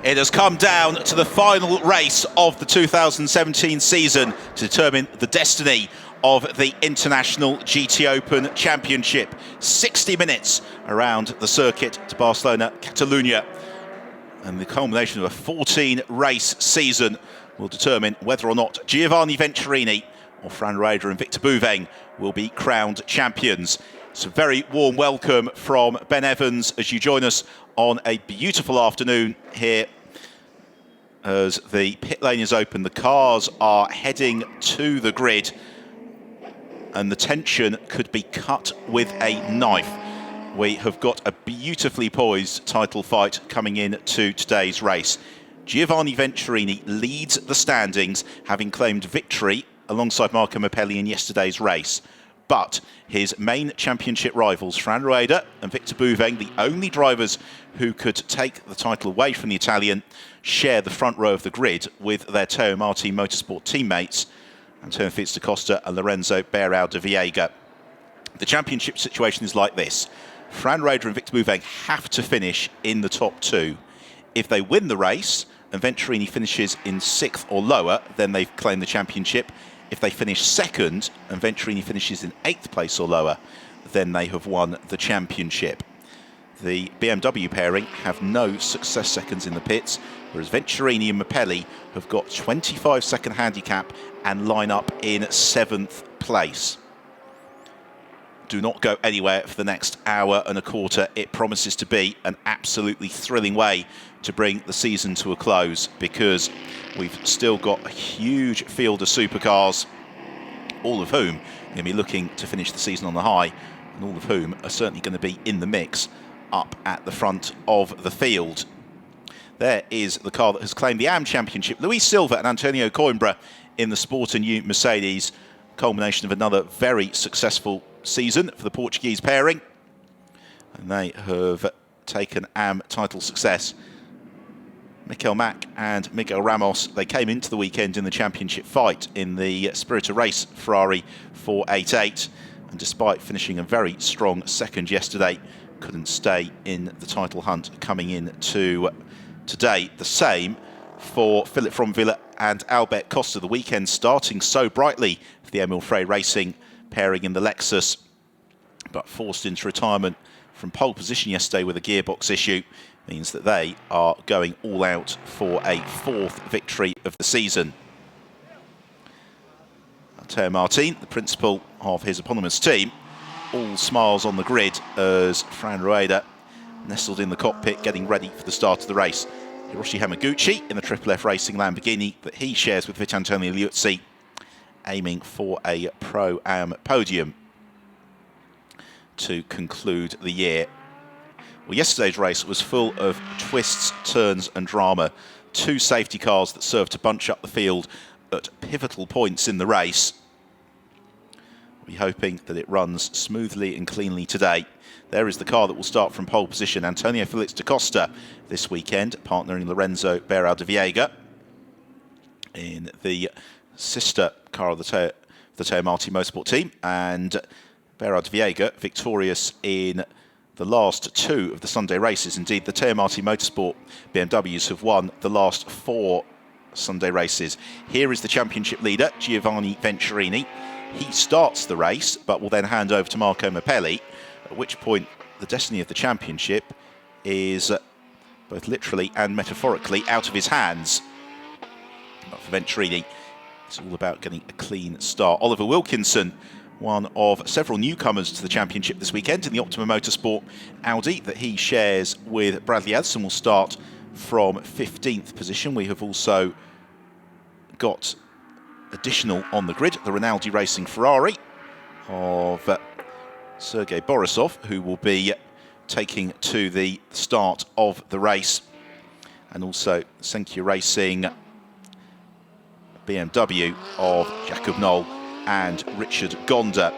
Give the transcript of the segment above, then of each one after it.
It has come down to the final race of the 2017 season to determine the destiny of the International GTOpen Championship. 60 minutes around the circuit to Barcelona, Catalonia. And the culmination of a 14-race season will determine whether or not Giovanni Venturini or Fran Rueda and Victor Bouveng will be crowned champions. It's a very warm welcome from Ben Evans as you join us on a beautiful afternoon here as the pit lane is open. The cars are heading to the grid and the tension could be cut with a knife. We have got a beautifully poised title fight coming in to today's race. Giovanni Venturini leads the standings, having claimed victory alongside Marco Mappelli in yesterday's race. But his main championship rivals, Fran Rueda and Victor Bouveng, the only drivers who could take the title away from the Italian, share the front row of the grid with their Teo Marti Motorsport teammates, Antonio Felix da Costa and Lorenzo Beirao de Viega. The championship situation is like this. Fran Rueda and Victor Bouveng have to finish in the top two. If they win the race and Venturini finishes in 6th or lower, then they've claimed the championship. If they finish second and Venturini finishes in 8th place or lower, then they have won the championship. The BMW pairing have no success seconds in the pits, whereas Venturini and Mappelli have got 25-second handicap and line up in 7th place. Do not go anywhere for the next hour and a quarter. It promises to be an absolutely thrilling way to bring the season to a close, because we've still got a huge field of supercars, all of whom are going to be looking to finish the season on the high, and all of whom are certainly going to be in the mix up at the front of the field. There is the car that has claimed the AM Championship, Luis Silva and Antonio Coimbra in the Sport and U Mercedes. Culmination of another very successful season for the Portuguese pairing, and they have taken AM title success. Mikel Mack and Miguel Ramos, they came into the weekend in the championship fight in the Spirit of Race Ferrari 488, and despite finishing a very strong second yesterday, couldn't stay in the title hunt coming in to today. The same for Philip Fromvilla and Albert Costa. The weekend starting so brightly for the Emil Frey Racing pairing in the Lexus, but forced into retirement from pole position yesterday with a gearbox issue, means that they are going all out for a 4th victory of the season. Teo Martin, the principal of his eponymous team, all smiles on the grid as Fran Rueda nestled in the cockpit getting ready for the start of the race. Hiroshi Hamaguchi in the Triple F Racing Lamborghini that he shares with Vitantonio Liuzzi, aiming for a Pro-Am podium to conclude the year. Well, yesterday's race was full of twists, turns and drama. 2 safety cars that served to bunch up the field at pivotal points in the race. We're hoping that it runs smoothly and cleanly today. There is the car that will start from pole position. Antonio Felix da Costa this weekend, partnering Lorenzo Beirao de Viega in the sister car of the Teo Marti Motorsport team, and Beirao de Viega victorious in the last 2 of the Sunday races. Indeed, the Teo Marti Motorsport BMWs have won the last 4 Sunday races. Here is the championship leader, Giovanni Venturini. He starts the race, but will then hand over to Marco Mappelli, at which point the destiny of the championship is both literally and metaphorically out of his hands. But for Venturini, it's all about getting a clean start. Oliver Wilkinson, one of several newcomers to the championship this weekend in the Optima Motorsport Audi that he shares with Bradley Edson, will start from 15th position. We have also got additional on the grid, the Rinaldi Racing Ferrari of Sergei Borisov, who will be taking to the start of the race, and also Senkia Racing BMW of Jakob Noll and Richard Gonda.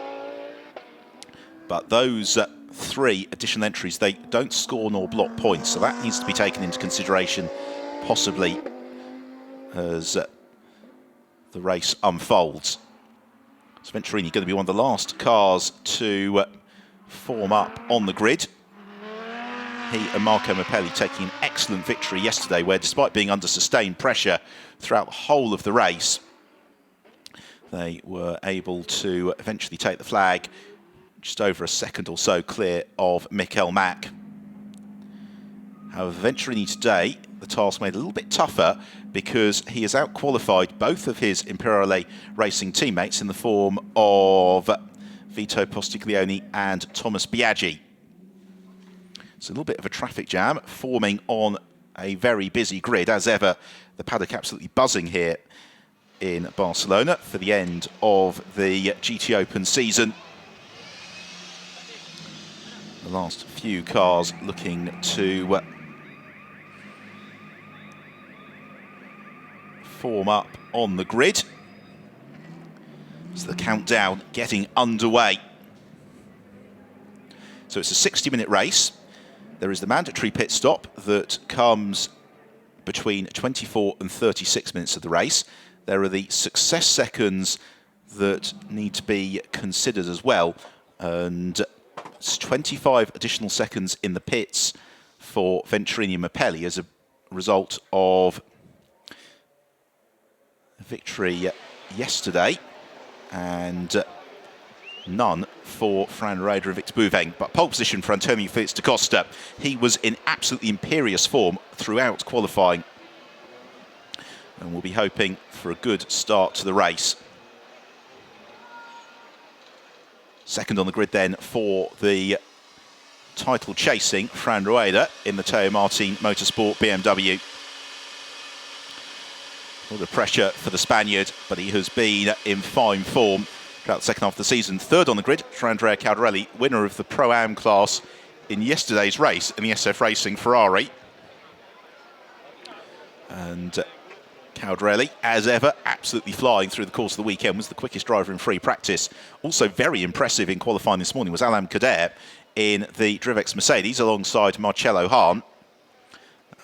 But those 3 additional entries, they don't score nor block points, so that needs to be taken into consideration, possibly as the race unfolds. So Venturini going to be one of the last cars to form up on the grid. He and Marco Mappelli taking an excellent victory yesterday, where despite being under sustained pressure throughout the whole of the race, they were able to eventually take the flag just over a second or so clear of Mikael Mack. However, Venturini today, the task made a little bit tougher because he has out-qualified both of his Imperiale Racing teammates in the form of Vito Postiglione and Thomas Biaggi. It's a little bit of a traffic jam forming on a very busy grid. As ever, the paddock absolutely buzzing here in Barcelona for the end of the GTOpen season. The last few cars looking to form up on the grid. So the countdown getting underway. So it's a 60-minute race. There is the mandatory pit stop that comes between 24 and 36 minutes of the race. There are the success seconds that need to be considered as well. And it's 25 additional seconds in the pits for Venturini and Mappelli as a result of a victory yesterday, and none for Fran Raider and Victor Bouveng. But pole position for Antonio Felix da Costa. He was in absolutely imperious form throughout qualifying, and we'll be hoping for a good start to the race. Second on the grid then for the title chasing Fran Rueda in the Teo Martin Motorsport BMW. A lot of pressure for the Spaniard, but he has been in fine form throughout the second half of the season. Third on the grid for Andrea Caldarelli, winner of the Pro-Am class in yesterday's race in the SF Racing Ferrari. And Caldarelli, as ever, absolutely flying through the course of the weekend, was the quickest driver in free practice. Also very impressive in qualifying this morning was Alam Kader in the Drivex Mercedes alongside Marcello Hahn.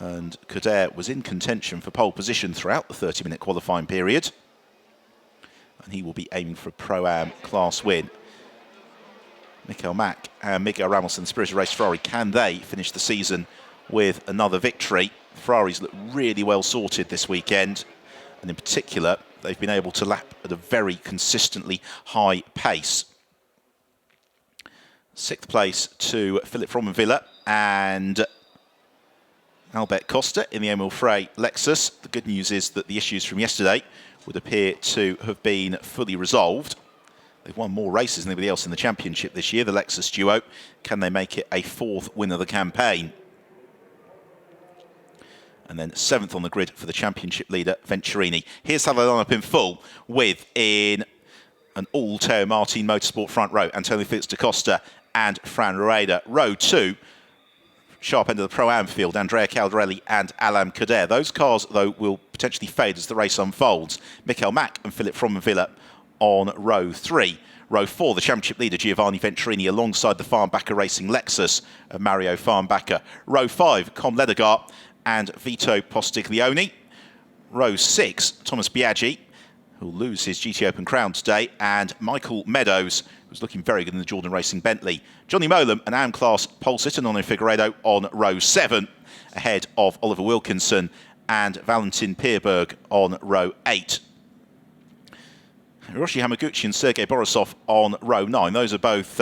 And Kader was in contention for pole position throughout the 30-minute qualifying period. And he will be aiming for a Pro-Am class win. Mikael Mack and Miguel Ramos in the Spirit of Race Ferrari, can they finish the season with another victory? Ferraris look really well sorted this weekend, and in particular they've been able to lap at a very consistently high pace. Sixth place to Philip Fromenvilla and Albert Costa in the Emil Frey Lexus. The good news is that the issues from yesterday would appear to have been fully resolved. They've won more races than anybody else in the championship this year, the Lexus duo. Can they make it a fourth win of the campaign? And then seventh on the grid for the championship leader, Venturini. Here's how they line up in full with, in an all Teo Martin Motorsport front row, Antonio Felix da Costa and Fran Rueda. Row two, sharp end of the Pro-Am field, Andrea Caldarelli and Alam Kader. Those cars, though, will potentially fade as the race unfolds. Mikael Mack and Philip Fromenvilla on row three. Row four, the championship leader, Giovanni Venturini, alongside the Farnbacher Racing Lexus of Mario Farnbacher. Row five, Com Ledegaard and Vito Postiglione. Row six, Thomas Biaggi, who'll lose his GTOpen crown today, and Michael Meadows, who's looking very good in the Jordan Racing Bentley. Johnny Molam and AM class pole sitter Nono Figueiredo on row seven, ahead of Oliver Wilkinson and Valentin Pierberg on row eight. Hiroshi Hamaguchi and Sergei Borisov on row nine. Those are both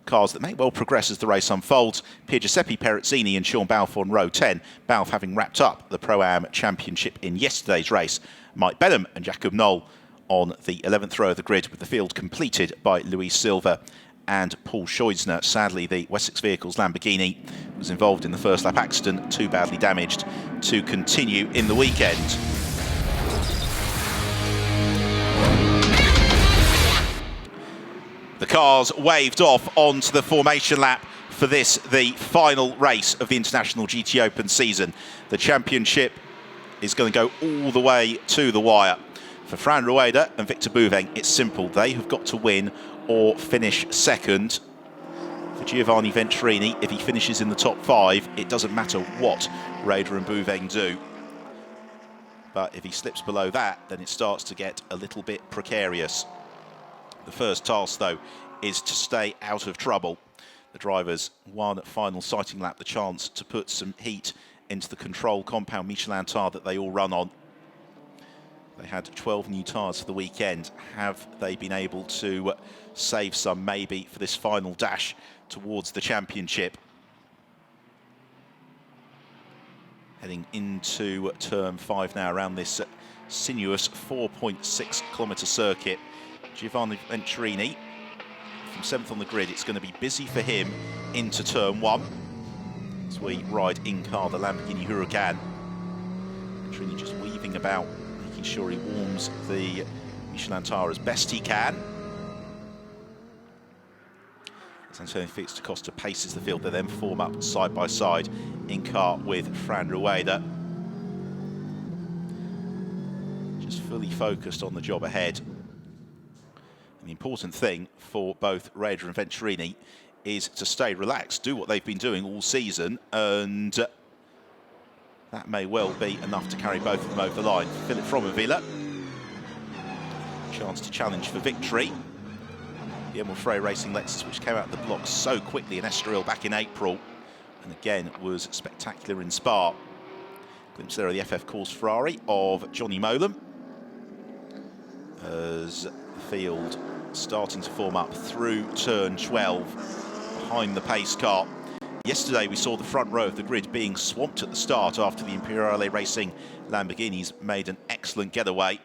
cars that may well progress as the race unfolds. Pier Giuseppe Perezzini and Sean Balfe on row 10. Balfe having wrapped up the Pro-Am Championship in yesterday's race. Mike Benham and Jacob Knoll on the 11th row of the grid, with the field completed by Luis Silva and Paul Scheusner. Sadly, the Wessex Vehicles Lamborghini was involved in the first lap accident, too badly damaged to continue in the weekend. The cars waved off onto the formation lap for this, the final race of the International GTOpen season. The championship is going to go all the way to the wire. For Fran Rueda and Victor Bouveng, it's simple. They have got to win or finish second. For Giovanni Venturini, if he finishes in the top five, it doesn't matter what Raider and Bouveng do. But if he slips below that, then it starts to get a little bit precarious. The first task, though, is to stay out of trouble. the drivers one final sighting lap, the chance to put some heat into the control compound Michelin tire that they all run on. They had 12 new tyres for the weekend. Have they been able to save some maybe for this final dash towards the championship? Heading into turn 5 now around this sinuous 4.6 kilometre circuit. Giovanni Venturini from 7th on the grid. It's going to be busy for him into turn 1 as we ride in car the Lamborghini Huracan. Venturini just weaving about, making sure he warms the Michelin tire as best he can. As Antonio Felix da Costa paces the field, they then form up side by side in car with Fran Rueda. Just fully focused on the job ahead. And the important thing for both Rueda and Venturini is to stay relaxed, do what they've been doing all season, and that may well be enough to carry both of them over the line. Philip Fromenvilla, chance to challenge for victory. The Emil Frey Racing Lexus, which came out of the blocks so quickly in Estoril back in April, and again was spectacular in Spa. Glimpse there of the FF Course Ferrari of Johnny Molam as the field starting to form up through turn 12 behind the pace car. Yesterday we saw the front row of the grid being swamped at the start after the Imperiale Racing Lamborghinis made an excellent getaway.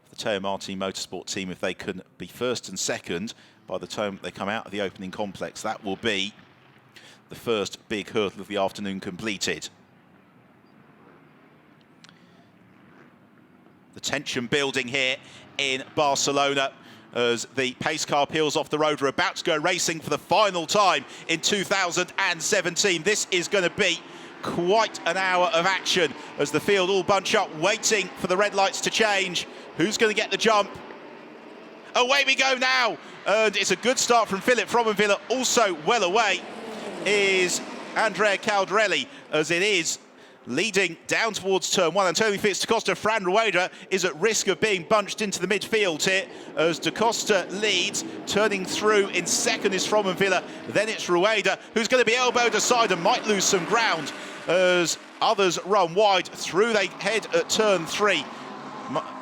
The Teo Martin Motorsport team, if they can be first and second by the time they come out of the opening complex, that will be the first big hurdle of the afternoon completed. The tension building here in Barcelona as the pace car peels off the road. We're about to go racing for the final time in 2017. This is going to be quite an hour of action as the field all bunch up, waiting for the red lights to change. Who's going to get the jump? Away we go now. And it's a good start from Philip Fromenvilla. Also well away is Andrea Caldarelli, as it is leading down towards turn 1. Antonio Felix da Costa. Fran Rueda is at risk of being bunched into the midfield here as da Costa leads. Turning through in second is Fromenvilla. Then it's Rueda, who's going to be elbowed aside and might lose some ground as others run wide. Through they head at turn 3.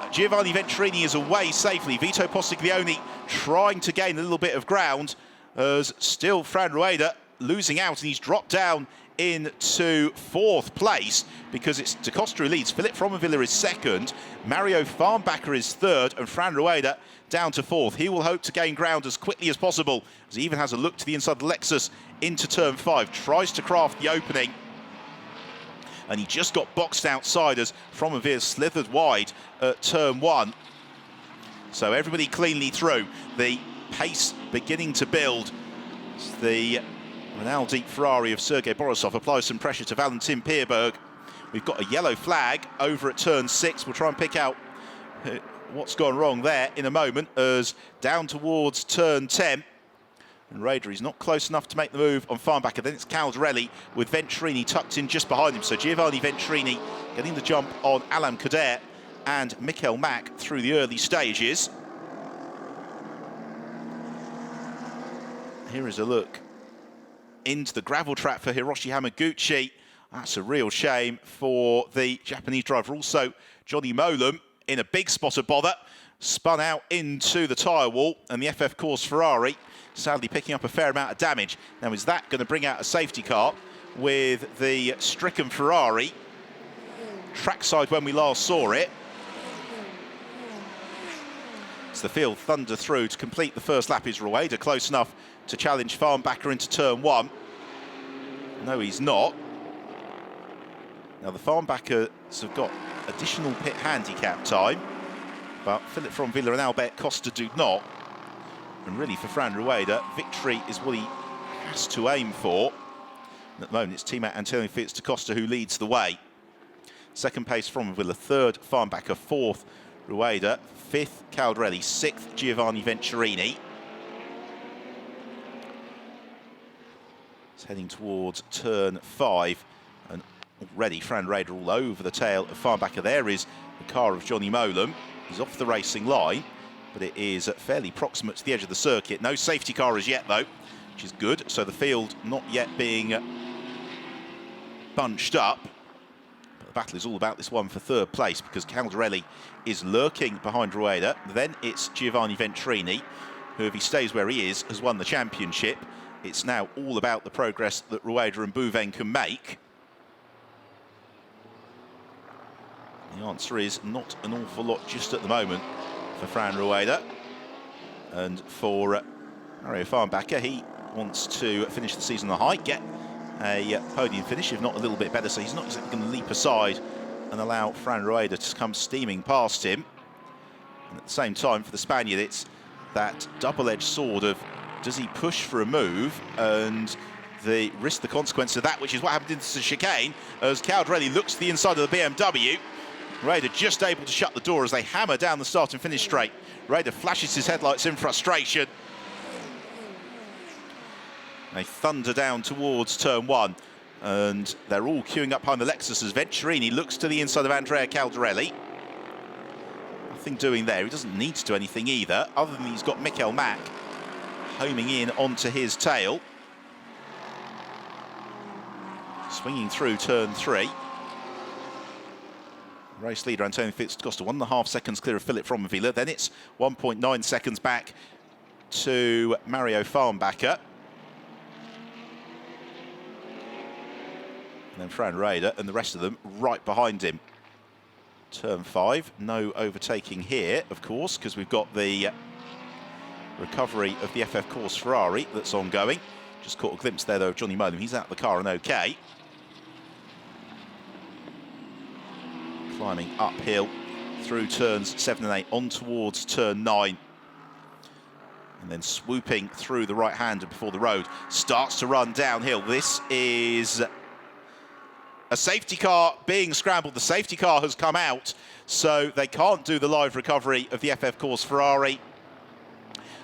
Giovanni Venturini is away safely. Vito Postiglione trying to gain a little bit of ground as still Fran Rueda losing out, and he's dropped down into 4th place because it's da Costa who leads. Philip Fromenvilla is second, Mario Farnbacher is third, and Fran Rueda down to 4th. He will hope to gain ground as quickly as possible as he even has a look to the inside of the Lexus into turn 5, tries to craft the opening, and he just got boxed outside as Fromenvilla slithered wide at turn 1. So everybody cleanly through. The pace beginning to build. The Rinaldi Ferrari of Sergei Borisov applies some pressure to Valentin Pierberg. We've got a yellow flag over at turn 6. We'll try and pick out what's gone wrong there in a moment as down towards turn 10. And Rueda is not close enough to make the move on Farnbacher. Then it's Caldarelli with Venturini tucked in just behind him. So Giovanni Venturini getting the jump on Alam Kader and Mikkel Mack through the early stages. Here is a look into the gravel trap for Hiroshi Hamaguchi. That's a real shame for the Japanese driver. Also, Johnny Molam in a big spot of bother. Spun out into the tyre wall, and the FF Course Ferrari sadly picking up a fair amount of damage. Now, is that going to bring out a safety car with the stricken Ferrari trackside when we last saw it? As the field thunder through to complete the first lap. Is Rueda close enough to challenge Farnbacher into turn 1? No, he's not. Now, the Farnbachers have got additional pit handicap time, but Philip Fromenvilla and Albert Costa do not. And really, for Fran Rueda, victory is what he has to aim for. And at the moment, it's teammate Antonio Felix da Costa who leads the way. Second pace Fromenvilla, third Farnbacher, fourth Rueda, fifth Caldarelli, sixth Giovanni Venturini. It's heading towards turn 5, and already Fran Rueda all over the tail of Farnbacher. There is the car of Johnny Molam. He's off the racing line, but it is fairly proximate to the edge of the circuit. No safety car as yet, though, which is good. So the field not yet being bunched up. But the battle is all about this one for third place, because Caldarelli is lurking behind Rueda. Then it's Giovanni Ventrini, who, if he stays where he is, has won the championship. It's now all about the progress that Rueda and Bouvin can make. The answer is not an awful lot just at the moment for Fran Rueda. And for Mario Farnbacher, he wants to finish the season on a high, get a podium finish, if not a little bit better. So he's not exactly going to leap aside and allow Fran Rueda to come steaming past him. And at the same time, for the Spaniard, it's that double-edged sword of, does he push for a move and risk the consequence of that, which is what happened in the chicane, as Caldarelli looks to the inside of the BMW. Rueda just able to shut the door as they hammer down the start and finish straight. Rueda flashes his headlights in frustration. They thunder down towards turn one, and they're all queuing up behind the Lexus as Venturini looks to the inside of Andrea Caldarelli. Nothing doing there. He doesn't need to do anything either, other than he's got Michael Mack homing in onto his tail. Swinging through turn three. Race leader Antonio Fitzcosta 1.5 seconds clear of Philip Fromenvilla. Then it's 1.9 seconds back to Mario Farnbacher. And then Fran Rueda and the rest of them right behind him. Turn 5, no overtaking here, of course, because we've got the recovery of the FF Course Ferrari that's ongoing. Just caught a glimpse there, though, of Johnny Molan. He's out of the car and okay. Climbing uphill through turns 7 and 8 on towards turn 9. And then swooping through the right-hander before the road. Starts to run downhill. This is a safety car being scrambled. The safety car has come out, so they can't do the live recovery of the FF Course Ferrari.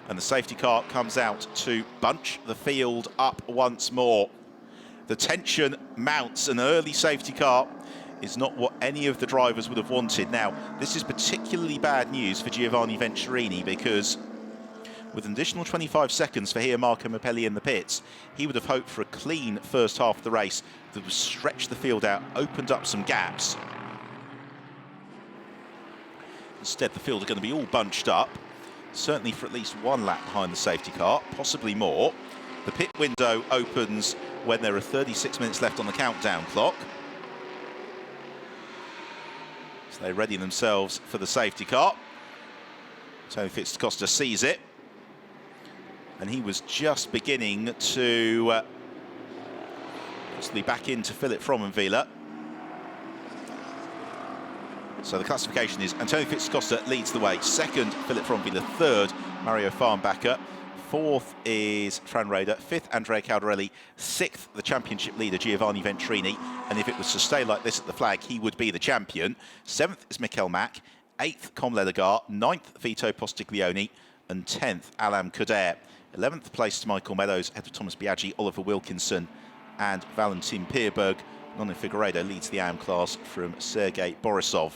And the safety car comes out to bunch the field up once more. The tension mounts. An early safety car is not what any of the drivers would have wanted. Now, this is particularly bad news for Giovanni Venturini, because with an additional 25 seconds for here Marco Mapelli in the pits, he would have hoped for a clean first half of the race that would stretch the field out, opened up some gaps. Instead, the field are going to be all bunched up, certainly for at least one lap behind the safety car, possibly more. The pit window opens when there are 36 minutes left on the countdown clock. So they ready themselves for the safety car. Tony Fitzcosta sees it. And he was just beginning to possibly back into Philip Fromenvilla. So the classification is Antonio Fitzcosta leads the way. Second, Philip Fromenvilla. Third, Mario Farnbacher. Fourth is Fran Rueda. Fifth, Andrea Caldarelli. Sixth, the championship leader, Giovanni Venturini. And if it was to stay like this at the flag, he would be the champion. Seventh is Michael Mack. Eighth, Com Ledegar. Ninth, Vito Postiglione. And 10th, Alam Kader. 11th place to Michael Meadows, ahead of Thomas Biaggi, Oliver Wilkinson and Valentin Pierberg. Nono Figueiredo leads the AM class from Sergei Borisov.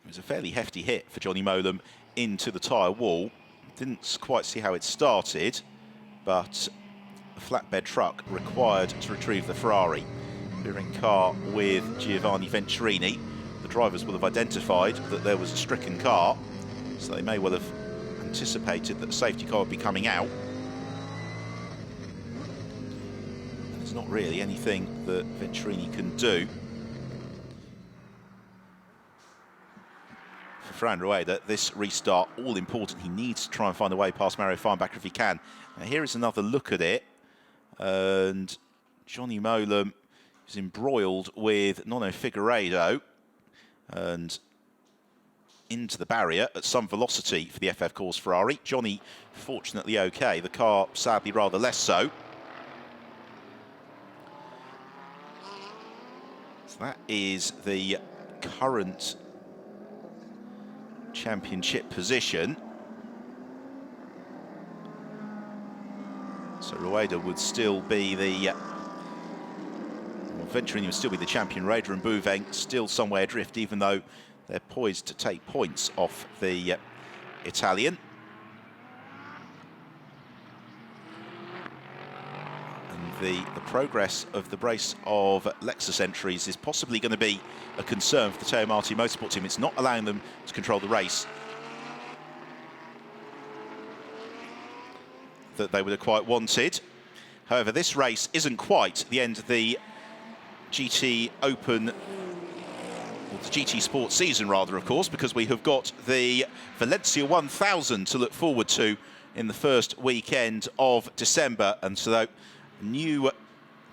It was a fairly hefty hit for Johnny Molan into the tyre wall. Didn't quite see how it started, but a flatbed truck required to retrieve the Ferrari. We're in car with Giovanni Venturini. The drivers will have identified that there was a stricken car, so they may well have anticipated that a safety car would be coming out. And there's not really anything that Venturini can do. For Fran Rueda, this restart all important. He needs to try and find a way past Mario Farnbacher if he can. Now here is another look at it, and Johnny Molan is embroiled with Nono Figueiredo and into the barrier at some velocity for the FF Course Ferrari. Johnny, fortunately, okay. The car, sadly, rather less so. So that is the current championship position. So Rueda would still be the... Venturini would still be the champion. Rueda and Bouvin still somewhere adrift, even though They're poised to take points off the Italian. And the progress of the brace of Lexus entries is possibly going to be a concern for the Teo Marti Motorsport team. It's not allowing them to control the race that they would have quite wanted. However, this race isn't quite the end of the GTOpen, or the GT Sports season rather, of course, because we have got the Valencia 1000 to look forward to in the first weekend of December. And so new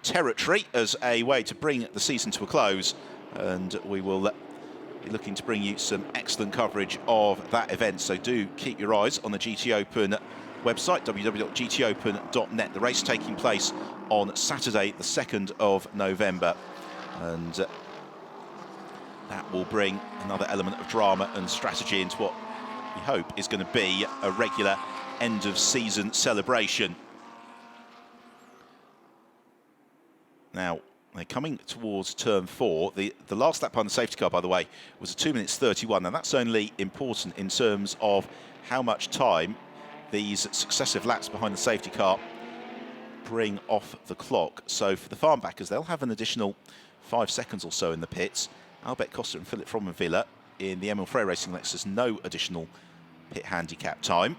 territory as a way to bring the season to a close. And we will be looking to bring you some excellent coverage of that event. So do keep your eyes on the GTOpen website, www.gtopen.net. The race taking place on Saturday, the 2nd of November. And that will bring another element of drama and strategy into what we hope is going to be a regular end-of-season celebration. Now, they're coming towards turn 4. The last lap behind the safety car, by the way, was a 2 minutes 31. Now, that's only important in terms of how much time these successive laps behind the safety car bring off the clock. So for the farm backers, they'll have an additional 5 seconds or so in the pits. Albert Costa and Philip Fromenvilla in the Emil Frey Racing Lexus, no additional pit handicap time.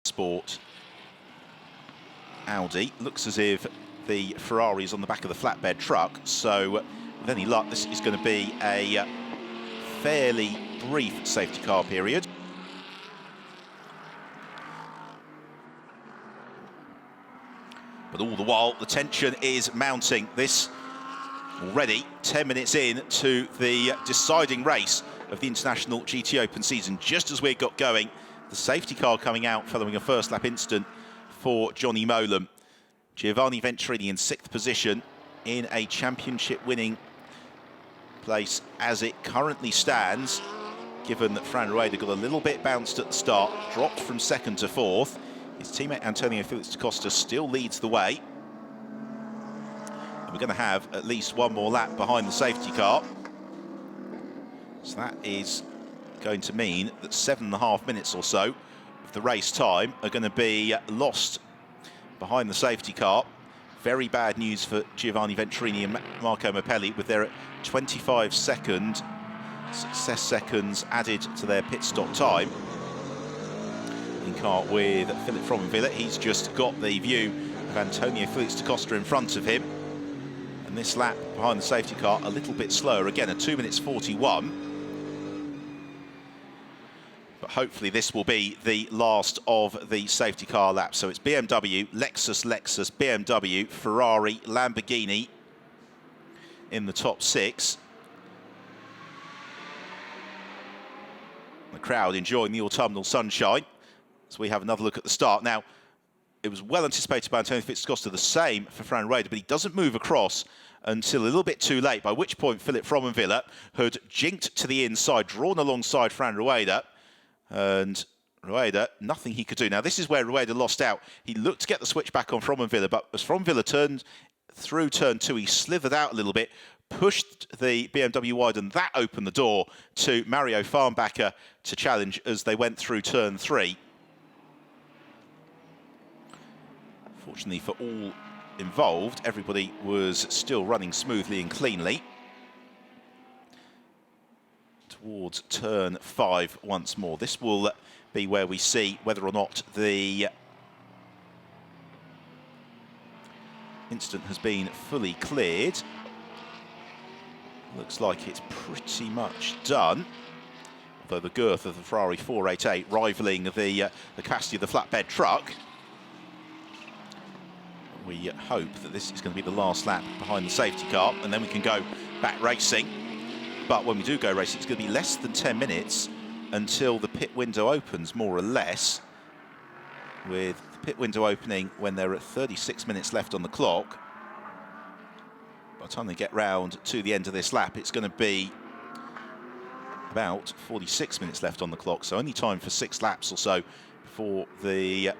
Sport Audi, looks as if the Ferrari is on the back of the flatbed truck, so with any luck this is going to be a fairly brief safety car period. But all the while the tension is mounting. This already 10 minutes in to the deciding race of the International GTOpen season. Just as we got going, the safety car coming out following a first lap incident for Johnny Molam. Giovanni Venturini in 6th position in a championship winning place as it currently stands, given that Fran Rueda got a little bit bounced at the start, dropped from 2nd to 4th. His teammate Antonio Felix da Costa still leads the way. And we're going to have at least one more lap behind the safety car. So that is going to mean that 7.5 minutes or so of the race time are going to be lost behind the safety car. Very bad news for Giovanni Venturini and Marco Mappelli, with their 25-second success seconds added to their pit stop time. In car with Philip Fromenvilla, he's just got the view of Antonio Felix da Costa in front of him. And this lap behind the safety car a little bit slower, again a 2 minutes 41. But hopefully this will be the last of the safety car laps. So it's BMW, Lexus, BMW, Ferrari, Lamborghini in the top 6. The crowd enjoying the autumnal sunshine. So we have another look at the start. Now, it was well anticipated by Antonio Felix da Costa, the same for Fran Rueda, but he doesn't move across until a little bit too late, by which point Philip Fromenvilla had jinked to the inside, drawn alongside Fran Rueda, and Rueda, nothing he could do. Now, this is where Rueda lost out. He looked to get the switch back on Fromenvilla, but as Fromenvilla turned through turn 2, he slithered out a little bit, pushed the BMW wide, and that opened the door to Mario Farnbacher to challenge as they went through turn 3. Fortunately for all involved, everybody was still running smoothly and cleanly. Towards turn 5 once more. This will be where we see whether or not the incident has been fully cleared. Looks like it's pretty much done. Although the girth of the Ferrari 488 rivaling the capacity of the flatbed truck. We hope that this is going to be the last lap behind the safety car, and then we can go back racing. But when we do go racing, it's going to be less than 10 minutes until the pit window opens, more or less, with the pit window opening when there are 36 minutes left on the clock. By the time they get round to the end of this lap, it's going to be about 46 minutes left on the clock, so only time for 6 laps or so before the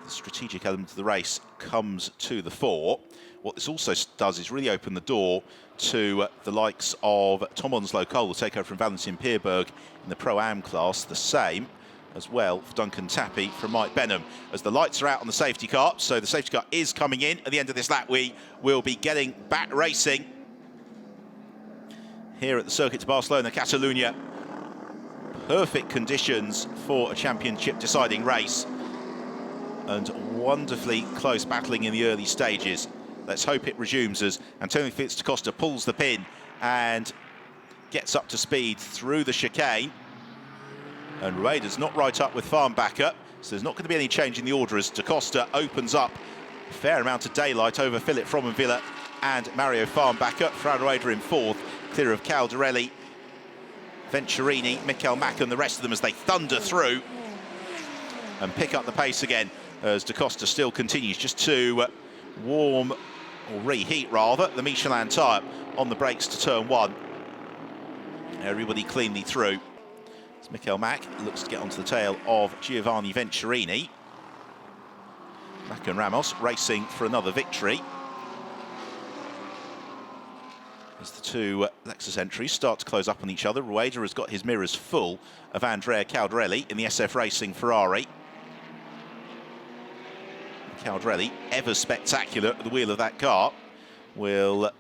the strategic element of the race comes to the fore. What this also does is really open the door to the likes of Tom Onslow-Cole, will take over from Valentin Pierberg in the Pro-Am class. The same as well for Duncan Tappy from Mike Benham, as the lights are out on the safety car. So the safety car is coming in. At the end of this lap, we will be getting back racing here at the Circuit de Barcelona, Catalunya. Perfect conditions for a championship deciding race, and wonderfully close battling in the early stages. Let's hope it resumes as Antonio Felix da Costa pulls the pin and gets up to speed through the chicane. And Rueda's not right up with Farnbacher, so there's not going to be any change in the order as da Costa opens up a fair amount of daylight over Philip Fromenvilla and Mario Farnbacher. Fran Rueda in fourth, clear of Caldarelli, Venturini, Mikel Mack and the rest of them as they thunder through and pick up the pace again, as da Costa still continues just to warm, or reheat rather, the Michelin tyre on the brakes to turn one. Everybody cleanly through. As Mikel Mack looks to get onto the tail of Giovanni Venturini. Mack and Ramos racing for another victory, as the two Lexus entries start to close up on each other. Rueda has got his mirrors full of Andrea Caldarelli in the SF Racing Ferrari. Caldarelli, ever spectacular at the wheel of that car, will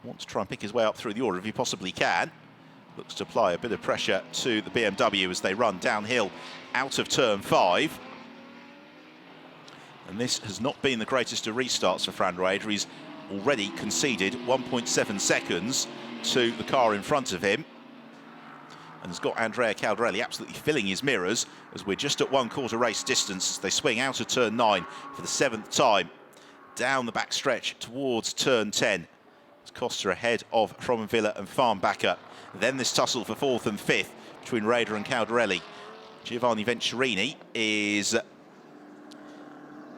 want to try and pick his way up through the order if he possibly can. Looks to apply a bit of pressure to the BMW as they run downhill out of turn 5. And this has not been the greatest of restarts for Fran Rueda. He's already conceded 1.7 seconds to the car in front of him, and has got Andrea Caldarelli absolutely filling his mirrors as we're just at 1/4 race distance as they swing out of turn 9 for the 7th time down the back stretch towards turn 10. As Costa ahead of Fromenvilla and Farnbacher. Then this tussle for 4th and 5th between Rueda and Caldarelli. Giovanni Venturini is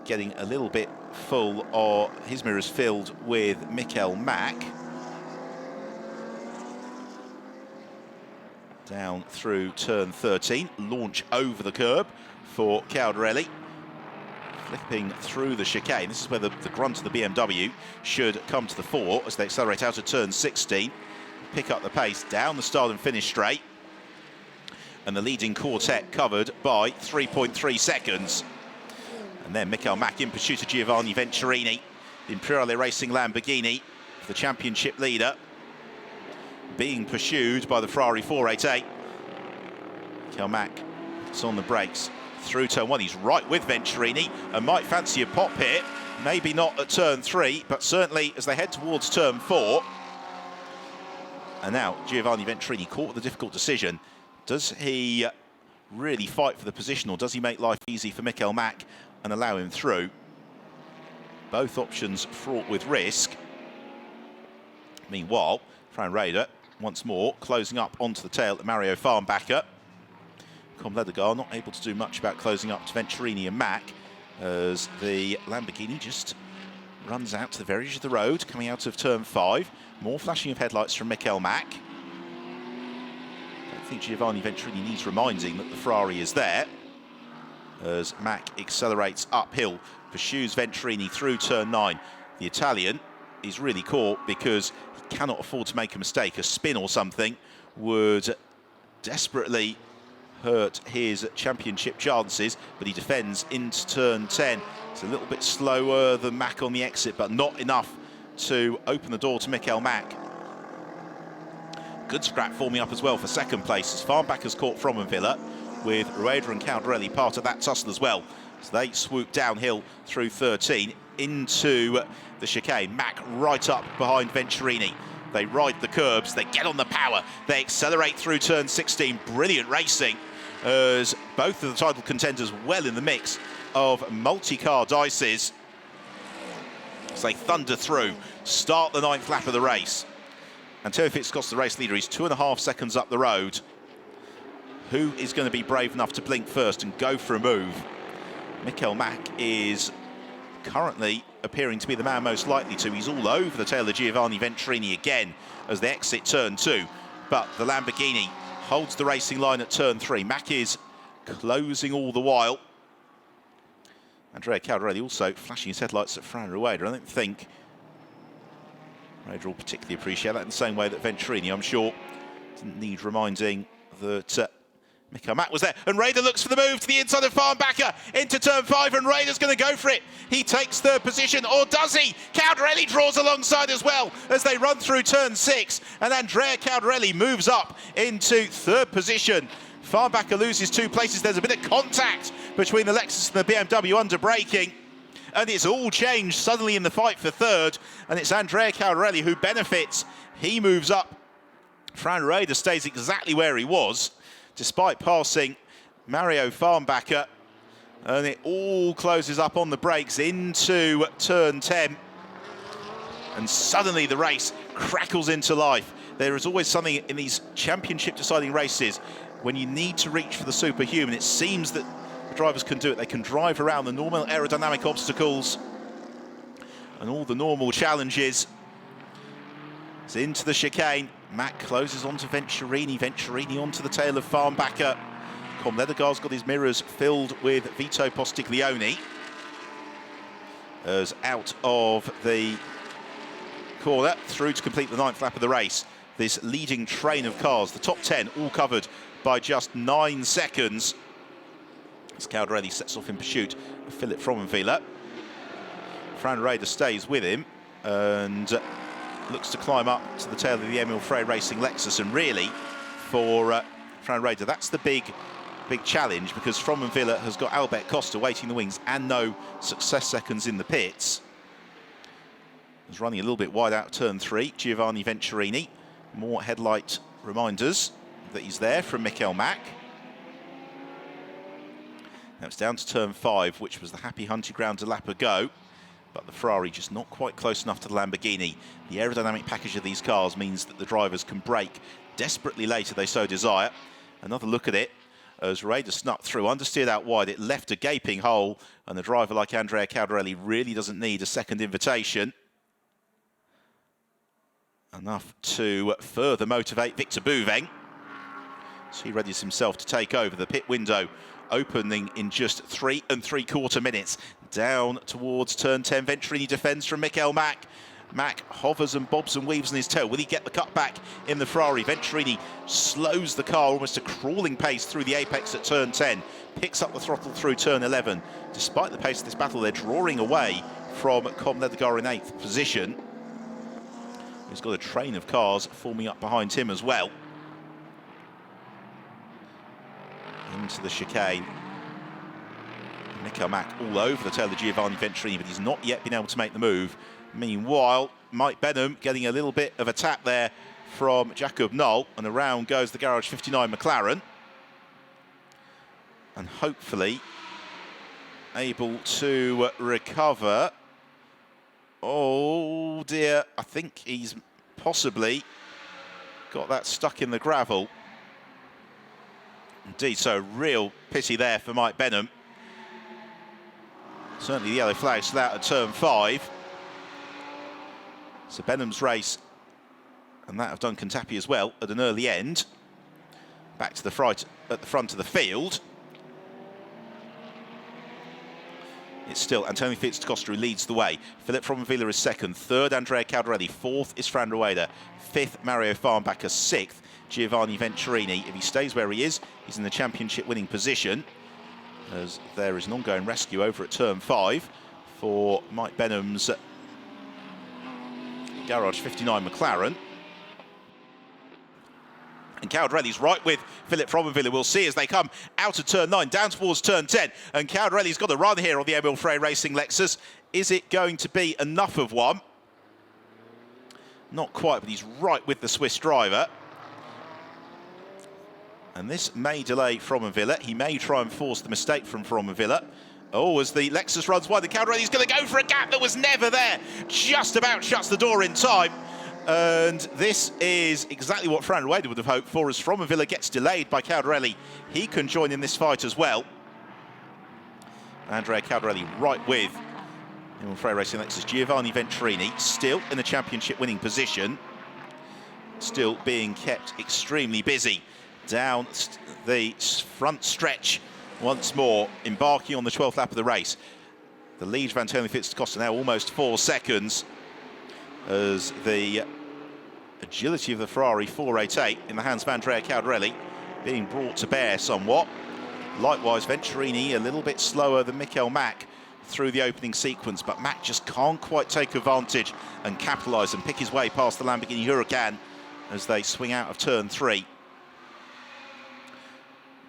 getting a little bit full, or his mirrors filled with Mikel Mack. Down through turn 13, launch over the curb for Caldarelli. Flipping through the chicane. This is where the grunt of the BMW should come to the fore as they accelerate out of turn 16. Pick up the pace down the start and finish straight. And the leading quartet covered by 3.3 seconds. And then Mikel Mack in pursuit of Giovanni Venturini. The Imperiale Racing Lamborghini, the championship leader, being pursued by the Ferrari 488. Mikel Mack is on the brakes through turn 1. He's right with Venturini and might fancy a pop here. Maybe not at turn 3, but certainly as they head towards turn 4. And now Giovanni Venturini caught with a difficult decision. Does he really fight for the position, or does he make life easy for Mikel Mack and allow him through? Both options fraught with risk. Meanwhile, Fran Rueda once more closing up onto the tail of Mario Farnbacher. Com Ledegar not able to do much about closing up to Venturini and Mack as the Lamborghini just runs out to the very edge of the road, coming out of turn 5. More flashing of headlights from Mikel Mack. I don't think Giovanni Venturini needs reminding that the Ferrari is there, as Mack accelerates uphill, pursues Venturini through turn 9. The Italian is really caught because he cannot afford to make a mistake. A spin or something would desperately hurt his championship chances, but he defends into turn 10. It's a little bit slower than Mack on the exit, but not enough to open the door to Mikel Mack. Good scrap forming up as well for second place as Farnbacher's caught Fromenvilla, with Rueda and Caldarelli part of that tussle as well. So they swoop downhill through 13 into the chicane. Mack right up behind Venturini. They ride the curbs, they get on the power, they accelerate through turn 16. Brilliant racing as both of the title contenders well in the mix of multi-car dices as they thunder through, start the 9th lap of the race. Antonio Fitzcott's the race leader. He's 2.5 seconds up the road. Who is going to be brave enough to blink first and go for a move? Mikel Mack is currently appearing to be the man most likely to. He's all over the tail of Giovanni Venturini again as they exit turn 2. But the Lamborghini holds the racing line at turn 3. Mack is closing all the while. Andrea Caldarelli also flashing his headlights at Fran Rueda. I don't think Rueda will particularly appreciate that in the same way that Venturini, I'm sure, didn't need reminding that Mikael Mack was there. And Rueda looks for the move to the inside of Farnbacher into turn 5, and Rueda's going to go for it. He takes third position, or does he? Caldarelli draws alongside as well as they run through turn 6, and Andrea Caldarelli moves up into third position. Farnbacher loses 2 places. There's a bit of contact between the Lexus and the BMW under braking, and it's all changed suddenly in the fight for third, and it's Andrea Caldarelli who benefits. He moves up. Fran Rueda stays exactly where he was, despite passing Mario Farnbacher, and it all closes up on the brakes into turn 10, and suddenly the race crackles into life. There is always something in these championship deciding races when you need to reach for the superhuman. It seems that the drivers can do it. They can drive around the normal aerodynamic obstacles and all the normal challenges. It's into the chicane. Mack closes onto Venturini. Venturini onto the tail of Farnbacher. Com Ledegaard's got his mirrors filled with Vito Postiglione. As out of the corner, through to complete the 9th lap of the race. This leading train of cars, the top 10, all covered by just 9 seconds. As Caldarelli sets off in pursuit of Philip Fromenviller. Fran Rueda stays with him and looks to climb up to the tail of the Emil Frey Racing Lexus, and really for Fran Rueda that's the big challenge, because Fromenviller has got Albert Costa waiting the wings and no success seconds in the pits. He's running a little bit wide out of turn 3. Giovanni Venturini, more headlight reminders that he's there from Mikael Mack. Now it's down to turn 5, which was the happy hunting ground a lap ago, but the Ferrari just not quite close enough to the Lamborghini. The aerodynamic package of these cars means that the drivers can brake desperately late if they so desire. Another look at it as Rueda snuck through, understeered out wide. It left a gaping hole, and the driver like Andrea Caldarelli really doesn't need a second invitation. Enough to further motivate Victor Bouveng. So he readies himself to take over. The pit window opening in just 3 3/4 minutes. Down towards turn 10, Venturini defends from Mikael Mack. Mack hovers and bobs and weaves on his toe. Will he get the cut back in the Ferrari? Venturini slows the car almost a crawling pace through the apex at turn 10. Picks up the throttle through turn 11. Despite the pace of this battle, they're drawing away from Com Ledegaard in 8th position. He's got a train of cars forming up behind him as well. Into the chicane. Mikael Mack all over the tail of Giovanni Venturini, but he's not yet been able to make the move. Meanwhile, Mike Benham getting a little bit of a tap there from Jakob Null, and around goes the Garage 59 McLaren. And hopefully able to recover. Oh dear, I think he's possibly got that stuck in the gravel. Indeed, so real pity there for Mike Benham. Certainly the yellow flag still out at turn 5. So Benham's race, and that of Duncan Tappy as well, at an early end. Back to the front at the front of the field. It's still Antonio Fitzcosta who leads the way. Philip Fromenviller is second. Third, Andrea Caldarelli. Fourth is Fran Rueda. Fifth, Mario Farnbacher. Sixth, Giovanni Venturini. If he stays where he is, he's in the championship winning position, as there is an ongoing rescue over at turn 5 for Mike Benham's Garage 59 McLaren. And Caldarelli's right with Philip Fromenviller. We'll see as they come out of turn 9, down towards turn 10. And Caldarelli's got a run here on the Emil Frey Racing Lexus. Is it going to be enough of one? Not quite, but he's right with the Swiss driver. And this may delay Fromenviller. He may try and force the mistake from Fromenviller. Oh, as the Lexus runs wide, the Caldarelli's going to go for a gap that was never there. Just about shuts the door in time. And this is exactly what Fran Rueda would have hoped for, as Fromenviller gets delayed by Caldarelli. He can join in this fight as well. Andrea Caldarelli right with Emil Frey Racing Lexus. Giovanni Venturini still in the championship winning position. Still being kept extremely busy down the front stretch once more, embarking on the 12th lap of the race. The lead of Antonio Felix da Costa now almost 4 seconds, as the agility of the Ferrari 488 in the hands of Andrea Caldarelli being brought to bear somewhat. Likewise, Venturini a little bit slower than Michael Mack through the opening sequence, but Mack just can't quite take advantage and capitalise and pick his way past the Lamborghini Huracan as they swing out of turn 3.